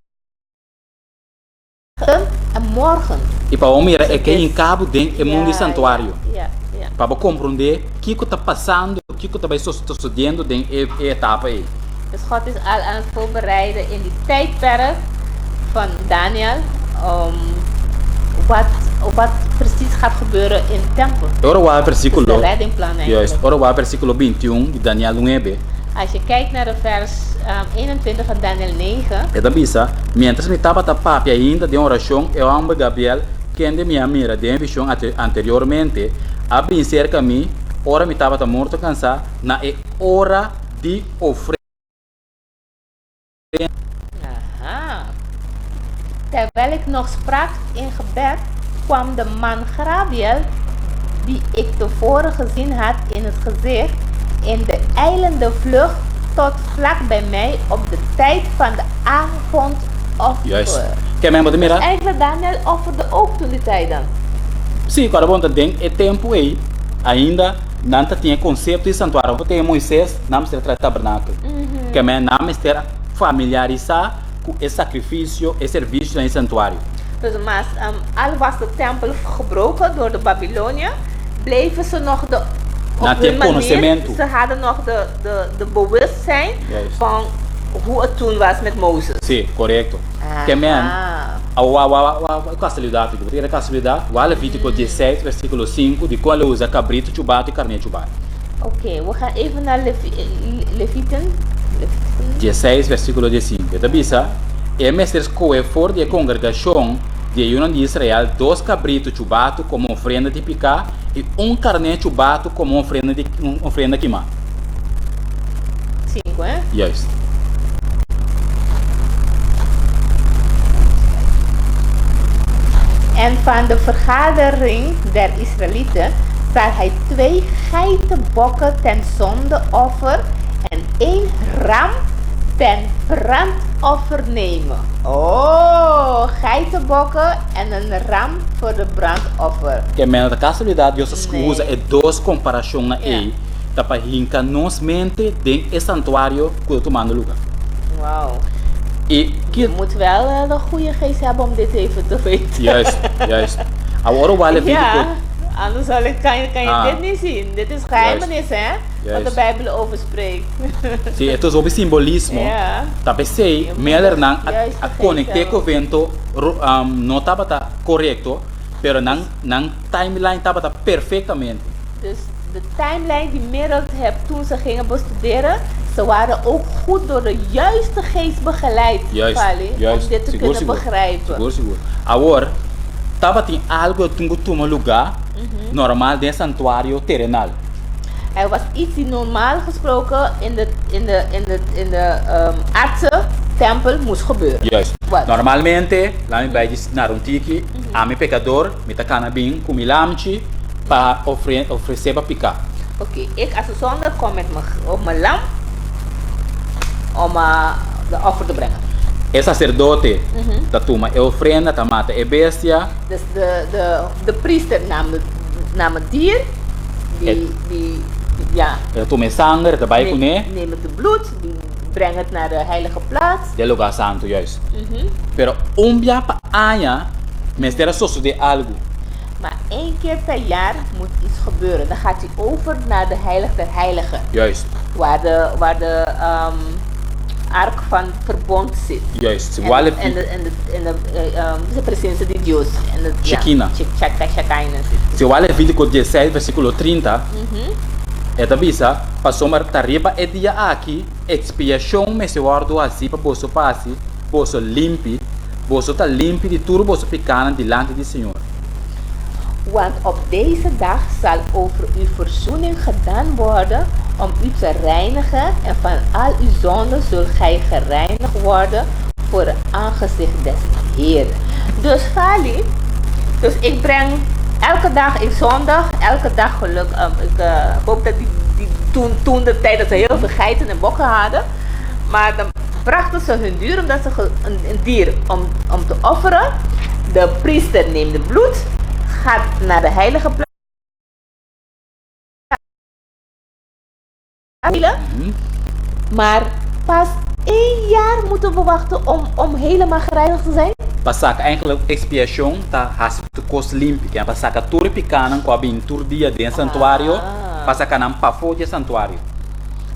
en morgen. E para o mira é que em cabo tem o mundo santuário. Ja. Para compreender o que está passando, o que está sucedendo em etapa aí. Dus God is al aan het voorbereiden in die tijdperk van Daniel. Wat precies gaat gebeuren in de tempel. Ora o Dus de versículo. reddingplan Juist. eigenlijk. Ora o versículo 21 de Daniel 9. Als je kijkt naar de vers 21 van Daniel 9. É da bisa, mientras me estava tapando ainda de oração, eu amo Gabriel, que ande minha mira de visão anteriormente, a bem cerca a mim, ora me estava morto cansado, na hora de oferecer. Aha. Terwijl ik nog sprak in gebed, kwam de man Gabriel, die ik tevoren gezien had in het gezicht, in de ijlende vlucht tot vlak bij mij op de tijd van de avondoffer. Juist. Quer mesmo de mirar? Eigenlijk Daniel offerde ook toen die tijd dan. Sim, agora bom também é tempo aí. Ainda não tinha conceito de santuário. Porque Moisés não se trata de tabernáculo. Que men não se familiarizar com esse sacrifício e serviço em santuário. Dus maar al was de tempel gebroken door de Babylonië, bleven ze nog op Na hun tinha manier, conhecimento. ze hadden nog de bewustzijn Juist. van hoe het toen was met Mozes. Sim, correto. Que men a casualidade, a casualidade, o Levítico 17, versículo 5, de qual usa cabrito, chubado e carne chubado. Oké, we gaan even naar Levieten. 16, versículo 15. Esta bisa, el mestre escoge for de congregación de Unión de Israel 2 cabritos chubato como ofrenda de picar y un carnet chubato como ofrenda queimar. 5, hè? Juist. En van de vergadering der Israëlieten zal hij 2 geitenbokken ten zondeoffer en 1 ram ten brandoffer nemen. Oh, geitenbokken en een ram voor de brandoffer. Que menos da casualidade, Deus Nee. usa duas comparações na Yeah. ei, tá para hincar nos mente de esse santuário que eu tomando lugar. Wauw. E Je que moet wel de goede geest hebben om dit even te weten. juist, juist. Agora vale vídeo Ja, que anders kan je Ah. dit niet zien. Dit is geheimenis, hè? Wat de Juist. Bijbel over spreekt. se é sobre simbolismo, Ja. tá pensei, melhor não Juist, a conectar vergeet com o vento, não estava tá correto, pero não timeline estava tá perfeitamente. Dus de timeline die Merel heeft toen ze gingen bestuderen, ze waren ook goed door de juiste geest begeleid, Juist, Fali, juist. om dit te Seguro, kunnen seguro. begrijpen. Seguro, seguro. Agora, estava tem algo que toma lugar normal de santuário terrenal. Er was iets die normaal gesproken in de aardse tempel moest gebeuren. Juist. Wat? Normalmente, lá me vai naar um tiki, a mi pecador, me tá canabim, com milamchi, para oferecer para picar. Oké, ik als een zondag kom met mijn lam om de offer te brengen. É sacerdote, da tuma, é ofrenda, tá mata, é bestia, Dus de priester nam het dier, ja, é tuma sangue, da vai com né, neem het bloed, die brengt het naar de heilige plaats. de lugar santo, juist. Pero umbia pa anya, mestera sosso de algo. Maar 1 keer per jaar moet iets gebeuren. Dan gaat hij over naar de heilige der heiligen. Juist, Waar de ark van verbond zit. juist. En Igual de presença de Deus. En het, Shekinah. Shekinah zit. se o Levítico 16, versículo 30, esta bisa, passou mar tariba é dia aqui, expiação me se guardo assim para você passe, você limpe, você tá limpe de tudo você picana delante do Senhor. Want op deze dag zal over u verzoening gedaan worden om u te reinigen en van al uw zonden zult gij gereinigd worden voor het aangezicht des Heeren. Dus Fali, dus ik breng elke dag in zondag, elke dag geluk. Ik hoop dat die toen de tijd dat ze heel veel geiten en bokken hadden, maar dan brachten ze hun dier omdat ze een dier om te offeren. De priester neemt het bloed, gaat naar de heilige plaats. Maar pas 1 jaar moeten we wachten om helemaal gereinigd te zijn. Passar eigenlijk expiação tá has tu cos limpe, que passar a tudo picana com a bintur dia de santuário, passar canam pafo de santuário.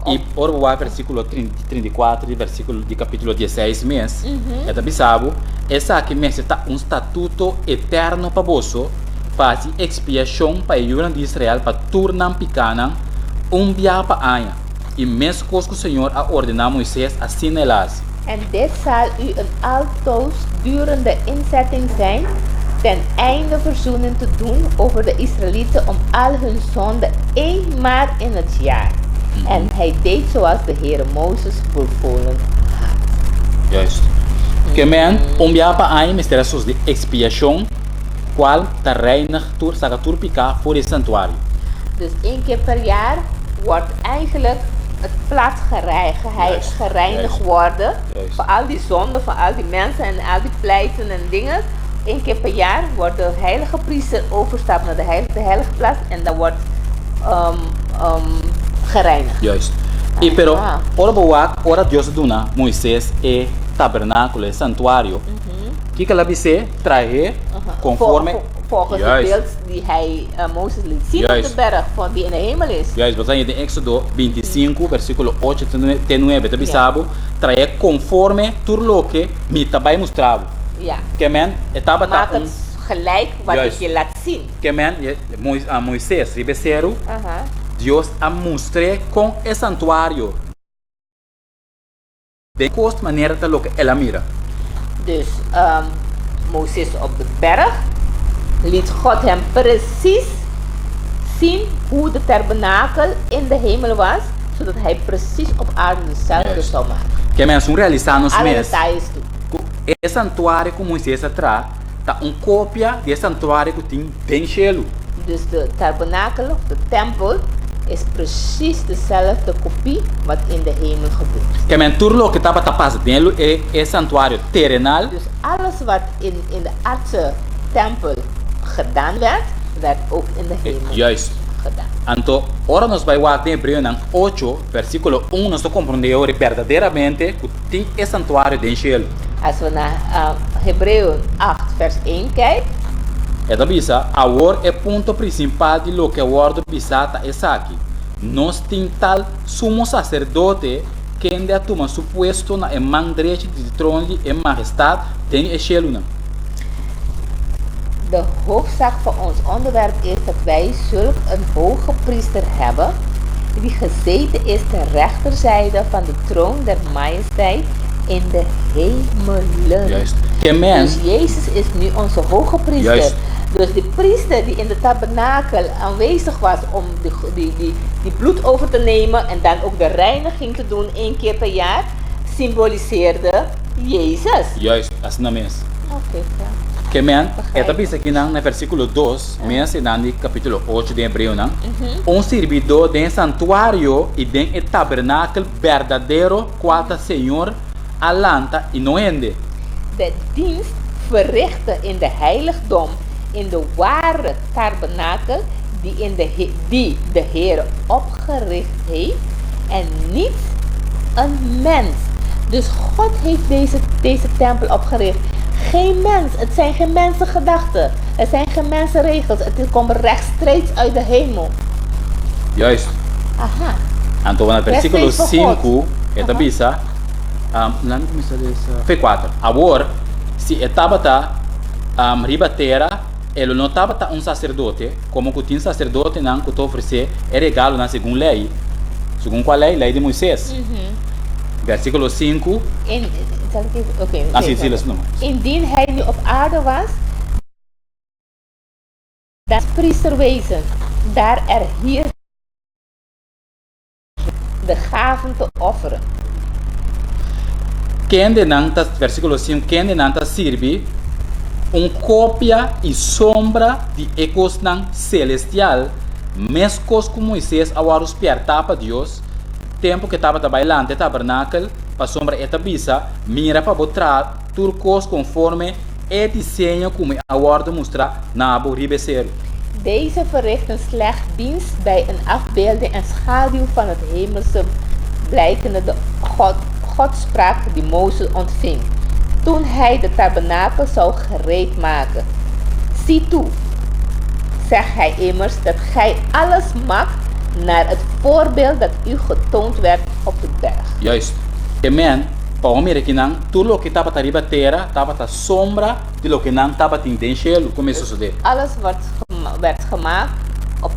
E por o versículo 34, versículo de capítulo 16 mês, é da bisabo, essa aqui mês está estatuto eterno para você, faz expiação para a União de Israel para turnar picana, dia para anha. E mesmo que o Senhor a ordenar Moisés assim nelas. En dit zal u een altoosdurende inzetting zijn, ten einde verzoening te doen over de Israëlieten om al hun zonden eenmaal in het jaar. En hij deed zoals de Heere Mozes bevolen had. Juist. Que men, dia para anha, mistério de expiação, qual ta reinig tur, saga tur picar voor het santuário. Dus 1 keer per jaar wordt eigenlijk het plaats Juist, gereinigd juist. worden. Juist. Voor al die zonden, van al die mensen en al die pleiten en dingen. 1 keer per jaar wordt de heilige priester overstapt naar de heilige plaats en dan wordt gereinigd. Juist. E pero, Ah. ora Deus duna Moisés e tabernáculo, e santuário. Que ela disse, trazer conforme. Volgens het Juist. beeld die hij Mozes liet zien op Juist. de berg van die in de hemel is. Juist, we zijn in Éxodo 25, versículo 8 te 9, te bisabo, trazer conforme tudo que me tabai mostrava. Ja. Que men, etapa Maak ta het gelijk wat Juist. ik je laat zien. que men, Moisés, ribeceiro, Aha. Deus a mostrou com o santuário. De qualquer maneira dat ook ela mira. Dus Mozes op de berg liet God hem precies zien hoe de tabernakel in de hemel was, zodat hij precies op aarde dezelfde zou maken. Que mensen realizar nos Alle mes. detalhes toe. O santuário que Moisés atrás tá cópia do santuário que tem den cielo. Dus de tabernakel of de tempel is precies dezelfde kopie wat in de hemel gebeurt. Que men tudo que estava tapado dentro é santuário terrenal. Dus alles wat in de aardse tempel gedaan werd, werd ook in de hemel Juist. gedaan. Então, ora nós vai lá em Hebreu 8, versículo 1, nós compreendemos verdadeiramente que tem o santuário den cielo. Als we naar Hebreeën 8 vers 1 kijken, Esta bisa, agora é ponto principal de lo que a word bisata é aqui. Nós tem tal sumo sacerdote que ainda toma suposto na mão direita de trono e majestade tem o cielo. de hoofdzaak van ons onderwerp is dat wij zulk een hoge priester hebben, die gezeten is ter rechterzijde van de troon der majesteit in de hemelen. Juist. Amen. Dus Jezus is nu onze hoge priester. Juist. Dus die priester die in de tabernakel aanwezig was om die bloed over te nemen en dan ook de reiniging te doen 1 keer per jaar, symboliseerde Jezus. Juist, assim mesmo. Oké, ja. Que men, Begrijp. esta bisa aqui no versículo 2, mesmo no capítulo 8 de Hebreu, servidor de santuário e de tabernáculo verdadeiro, qual o Senhor alanta e não ende. De dienst verrichten in de heiligdom, in de ware tabernakel die de Heer opgericht heeft en niet een mens. Dus God heeft deze tempel opgericht. Geen mens, het zijn geen mensengedachten, het zijn geen mensenregels, het komt rechtstreeks uit de hemel. Juist. Aha. Então, no versículo Referência para 5, esta bisa, não começa foi 4. Agora, se estava ribatera, ele não estava sacerdote, como que tinha sacerdote não que oferecer é regalo na segunda lei. Segundo qual lei? Lei de Moisés. Versículo 5. Zal ik even, oké, Ah, sim, even. sim, lees nog. Indien hij nu op aarde was, dan is priester wezen, daar er hier de gaven te offeren. Quem de nanta, versículo 5, quem de nanta serve cópia e sombra de ecos celestial, mescos como Moisés agora os para Deus, tempo que estava trabalhando tabernáculo, para sombra eta bisa, mira para botar turcos conforme é desenho como agora mostrar na abo ribezeiro. Deze verrichten slechts dienst bij een afbeelding en schaduw van het hemelse, blijkende de Godspraak die Mozes ontving, toen hij de tabernakel zou gereed maken. Zie toe, zegt hij immers, dat gij alles maakt naar het voorbeeld dat u getoond werd op de berg. Juist. Amen. Para o que não, tudo o que estava na terra, estava na sombra de lo que não estava em cielo, como isso sucede. Alles wat werd gemaakt op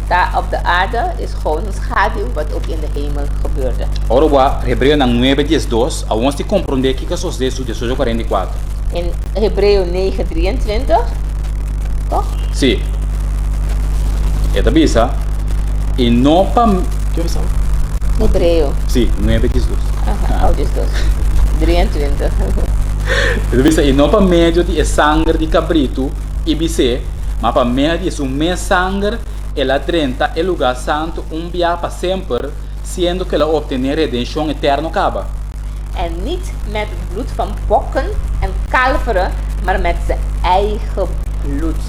de aarde is gewoon een schaduw wat ook in de hemel gebeurde. Ora, Hebreu 9:12, aonde se compreende que isso sucede em 18:44. In Hebreeën 9:23, toch? Sim. Esta bisa, e não para... Que é isso? Hebreeën. Sim, 9:12. Aha, oh, dus dat. 23. Esta bisa, e não para meio de sangue de cabrito e bise, mas para meio de seu sangue, ela 30 é lugar santo, via para sempre, sendo que ela obter redenção eterna acaba. En niet met het bloed van bokken en kalveren, maar met zijn eigen bloed.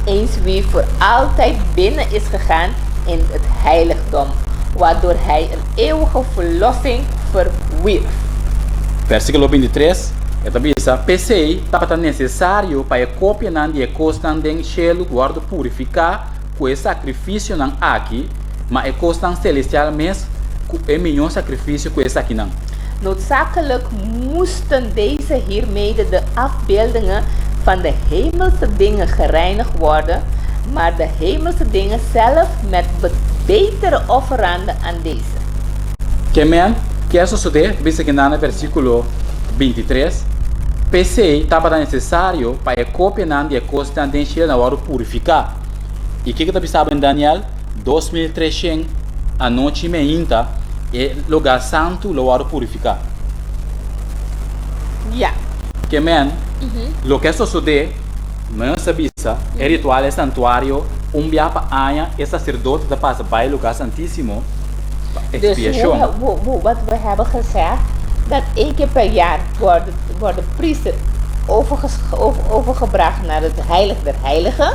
Eens wie voor altijd binnen is gegaan in het heiligdom, waardoor hij een eeuwige verlossing verwierf. Versículo 23. Esta bisa, pensei, estava necessário para a cópia de costan den cielo guardo purificar com o sacrifício não aqui, mas a costan celestial mesmo com o melhor sacrifício com esse aqui não. Noodzakelijk moesten deze hiermede de afbeeldingen van de hemelse dingen gereinigd worden, maar de hemelse dingen zelf met betere offerande aan deze. Que men, que eso sucede, dice que en el versículo 23, PC estava necessário para a cópia de costa de encher na hora purificar. E o que está pensando em Daniel? 2300 a noite e meia é lugar santo, na hora purificar. Ja. Que men, lo que sucede, não sabia, é ritual é santuário, dia para aia, é sacerdote da passa bij lugar santíssimo, Dus expiação. wat we hebben gezegd, dat 1 keer per jaar wordt de priester overgebracht naar het heilig der heiligen.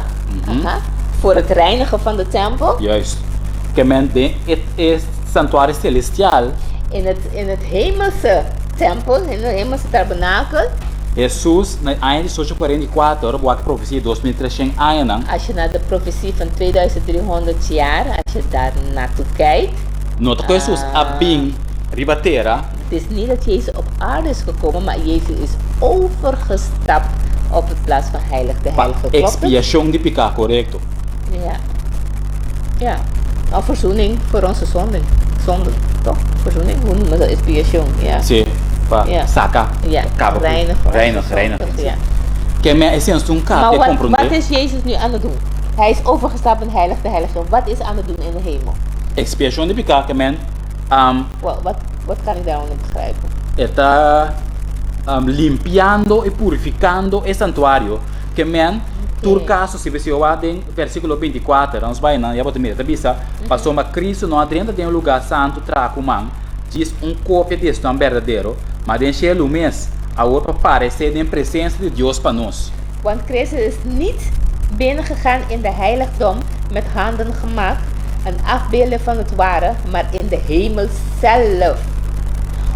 Aha, voor het reinigen van de tempel. Juist. Que men, é santuário celestial. In het hemelse tempel, in het hemelse tabernakel. Jesus, na einde de 44, boa profecia 2300 anos, Als je naar de profetie van 2300 jaar, als je daar naartoe kijkt. nota que Jesus abim ribatera, Het is niet dat Jezus op aarde is gekomen, maar Jezus is overgestapt op het plaats van heilig de para heilige. Klopt het? expiação de pecado, correto? Ja. Ja. Een verzoening voor onze zonden. Zonden, toch? Verzoening, hoe noemen we dat? Expiation, ja. Sim, para Ja. sacar, Ja, acaba reinigen. reinigen. Ja. Que men, esse é um Maar caso, wat compreender? is Jezus nu aan het doen? Hij is overgestapt in heilig de heilige. Wat is aan het doen in de hemel? Expiação de pecado, que men, Wat kan ik daaronder begrijpen? está limpiando e purificando o santuário. Que men, por caso, se você olhar em versículo 24, nós vai na já botar a vista, passou uma Cristo não dentro de lugar santo trago man, diz cópia disso não verdadeiro, mas deixa ele mês a outra parecer em presença de Deus para nós. Want Christus is niet binnengegaan in de heiligdom met handen gemaakt, een afbeelding van het ware, maar in de hemel zelf.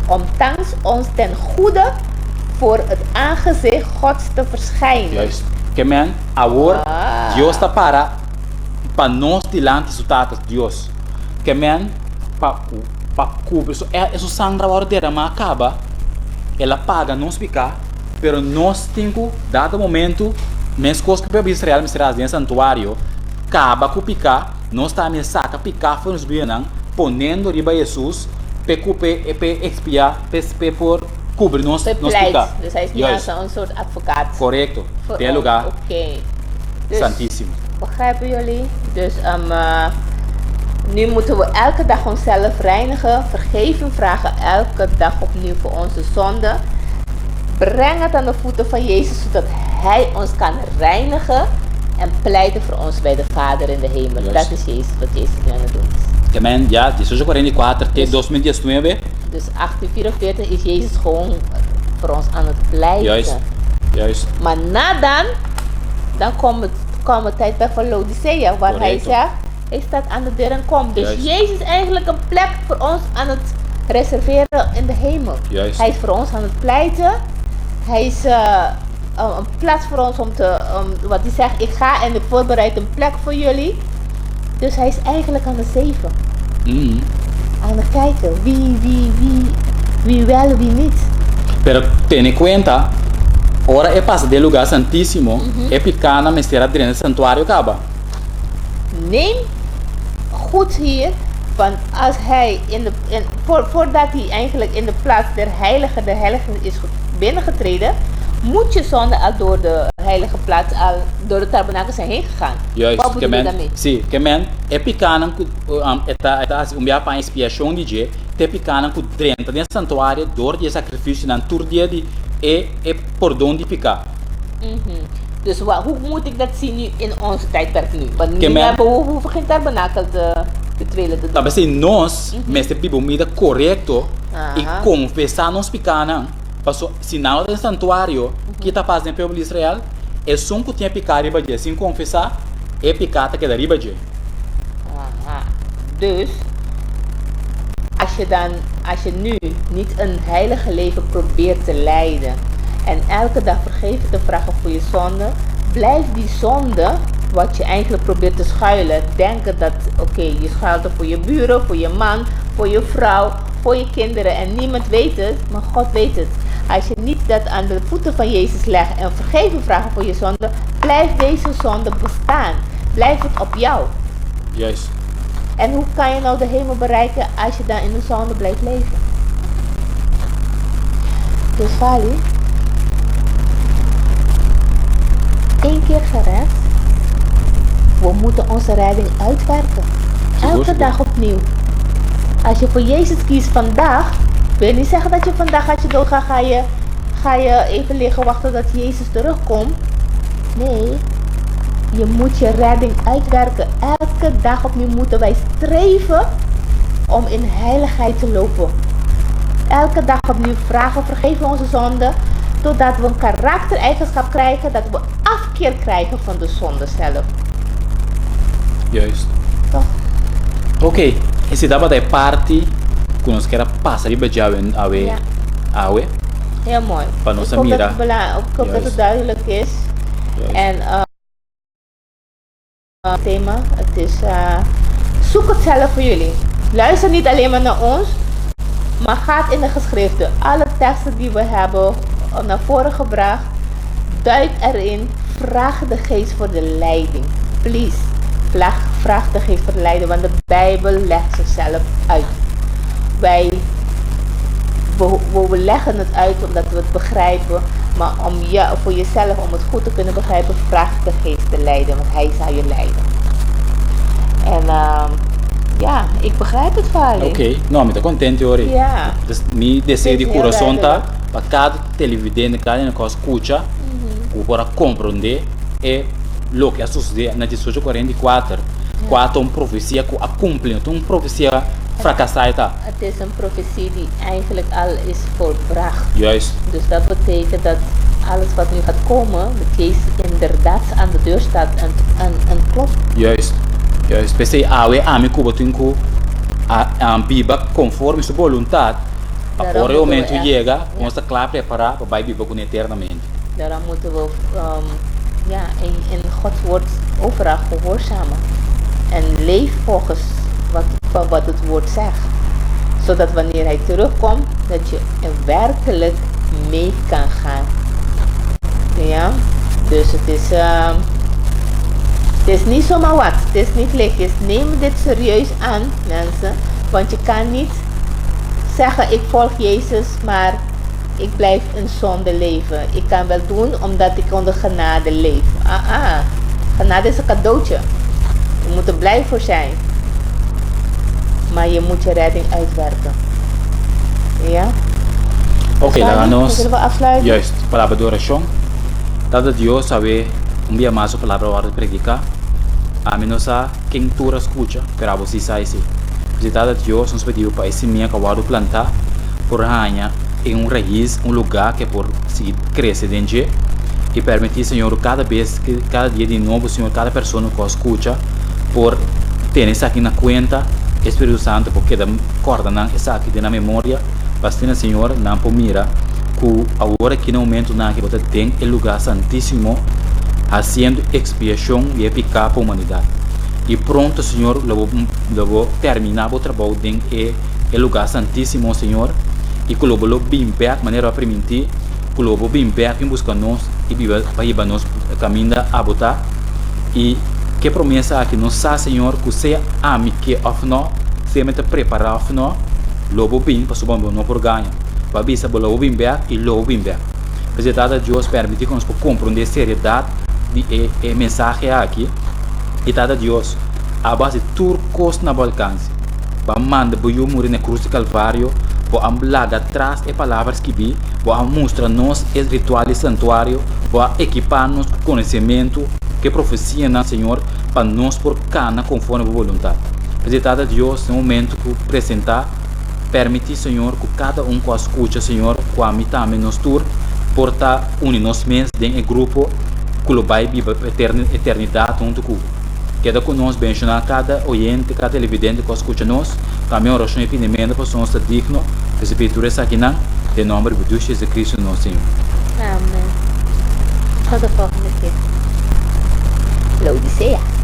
Om thans ons ten goede voor het aangezicht Gods te verschijnen. Juist. Que men, agora Deus está para nós diante de tatas Deus. Que men, para cobrir isso sangue agora dera mas acaba, ela paga nós picar, pero nós temos dado momento, mesmo coisa que para Israel me será dentro santuário, acaba com picar, nós também saca picar foi nos bem ponendo riba Jesus, pe expiar, pe por cobrir nós picar. Dus hij is niet als een soort advocaat. Correcto. Voor Tem ons. lugar Oké. Dus, santíssimo. begrijpen jullie? Dus nu moeten we elke dag onszelf reinigen, vergeving vragen elke dag opnieuw voor onze zonden. Breng het aan de voeten van Jezus, zodat Hij ons kan reinigen en pleiten voor ons bij de Vader in de hemel. Juist. Dat is Jezus, wat Jezus nu aan het doen is. Amen. Ja, 1844 até 2019. Dus 1844 is Jezus gewoon voor ons aan het pleiten. Juist. Maar dan komt het tijdperk van Laodicea, waar hij Correcto. zegt, hij staat aan de deur en komt. Dus Juist. Jezus is eigenlijk een plek voor ons aan het reserveren in de hemel. Juist. Hij is voor ons aan het pleiten. Hij is een plaats voor ons om te, wat hij zegt, ik ga en ik voorbereid een plek voor jullie. Dus hij is eigenlijk aan het zeven. Aan het kijken, wie wel, wie niet. Pero ten en cuenta, ora é passa de lugar santíssimo, é picana, mas será dentro do santuário acaba. Neem goed hier, want als hij voordat hij eigenlijk in de plaats der heilige is binnengetreden, moet je zonde al door de heilige plaats, al door de tabernakel zijn heen gegaan. Juist, Wat bedoel je daarmee? sim, que men é picana, eta para expiação de je, te picana com dentro do santuário, door de sacrifício na tour dia de é por donde picar. Dus hoe moet ik dat zien nu in onze tijdperk nu? Want nu Amen. hebben we hoeven geen tabernakel te twillen te doen. Talvez se nós, mas de bibomida correto e Aham. confessar nos picana, passou sinal do santuário que está fazendo pelo Israel, é só que tinha picar riba de, assim confessar, é picata que da riba de. Aha. Dus, als je nu niet een heilige leven probeert te leiden en elke dag vergeving te vragen voor je zonde, blijft die zonde, wat je eigenlijk probeert te schuilen, denken dat, oké, je schuilt er voor je buren, voor je man, voor je vrouw, voor je kinderen en niemand weet het, maar God weet het. Als je niet dat aan de voeten van Jezus legt en vergeving vragen voor je zonde, blijft deze zonde bestaan. Blijft het op jou. Juist. En hoe kan je nou de hemel bereiken als je dan in de zonde blijft leven? Dus Fali, 1 keer gered, we moeten onze redding uitwerken. Elke dag opnieuw. Als je voor Jezus kiest vandaag, wil je niet zeggen dat je vandaag als je doodgaat, ga je even liggen wachten dat Jezus terugkomt. Nee, je moet je redding uitwerken. Elke dag opnieuw moeten wij streven om in heiligheid te lopen. Elke dag opnieuw vragen, vergeven onze zonden, totdat we een karaktereigenschap krijgen, dat we afkeer krijgen van de zonde zelf. Juist. Toch? Ok, e se dava dai parti, con ons que era passa riba jawen awe, Ja. awe, Heel mooi. Van onze Ik hoop Mira. ik hoop dat Juist. het duidelijk is. Juist. En het thema, het is zoek het zelf voor jullie. Luister niet alleen maar naar ons, maar gaat in de geschriften. Alle teksten die we hebben naar voren gebracht, duik erin, vraag de geest voor de leiding. Please, vraag de geest voor de leiding, want de Bijbel legt zichzelf uit. We leggen het uit omdat we het begrijpen, maar voor jezelf, om het goed te kunnen begrijpen, vraag de geest te leiden, want hij zal je leiden. En ja, ik begrijp het, Fali. Ok, no, mi tá contente ori. Ja. Dus mi decidi Heel coração tá, duidelijk. para cada televidente, cada um que escuta, o para compreender e lo que sucede na 1844. Quatro profecia que a cumpre, então profecia fracassada. Het is een profetie die eigenlijk al is volbracht. Juist. Dus dat betekent dat alles wat nu gaat komen, dat Jezus inderdaad aan de deur staat en klopt. Juist. Juist. Pensei awe ami kubo tinku a biba conforme sua vontade. Daarom Para o moeten we momento echt- chega, ja. nós está claro preparar para biba com eternamente. Daarom moeten we in Gods woord overal gehoorzamen. En leef volgens wat het woord zegt. Zodat wanneer hij terugkomt, dat je er werkelijk mee kan gaan. Ja, dus het is niet zomaar wat. Het is niet lichtjes. Neem dit serieus aan, mensen. Want je kan niet zeggen, ik volg Jezus, maar ik blijf in zonde leven. Ik kan wel doen omdat ik onder genade leef. Genade is een cadeautje. Je moet er blij voor zijn. Maar je moet je redding uitwerken. Ja? Ok, lá nós. Zullen we afsluiten? Juist, palavra de oração. Dada Deus sabe dia mais a palavra hora de predicar. A mim nossa quem tu escuta, para você sair se. Dada Deus nos pediu para esse minha cavalo plantar por ranha em raiz, lugar que por se crescer dentro e permitir Senhor cada vez que cada dia de novo Senhor cada pessoa que escuta por ter isso aqui na conta Espírito Santo porque da corda não essa aqui na memória bastante Senhor não por mira que agora que no momento na que você tem o lugar santíssimo fazendo expiação e picar para a humanidade e pronto Senhor logo terminar o trabalho dentro o lugar santíssimo Senhor e que logo bem back maneira a permitir que logo bem back em busca nós e para ir nós caminho a botar e que promessa aqui nos sa Senhor que seja a mim que of nós se me preparar of nós logo bem para subir no por ganho para bisa logo bem back e logo bem back apresentada Deus permitir que nós compreender a seriedade de mensagem aqui e dada Deus a base turcos na alcance para manda boiu morrer na cruz de Calvário para amblar atrás e palavras que vi para mostrar nos o ritual e santuário para equipar nos conhecimento que profecia na Senhor para nós por cana conforme a vontade apresentada Deus no momento que apresentar permitir Senhor que cada que escuta Senhor que a mitad menos tur porta unidos mens em grupo que o vai viver eternidade junto com queda conosco bencionar cada oyente, cada televidente que escuta nós também oração e pedimento para nós estar digno que se peditura essa aqui em nome de Jesus Cristo nosso Senhor. Amen. Tot de volgende keer.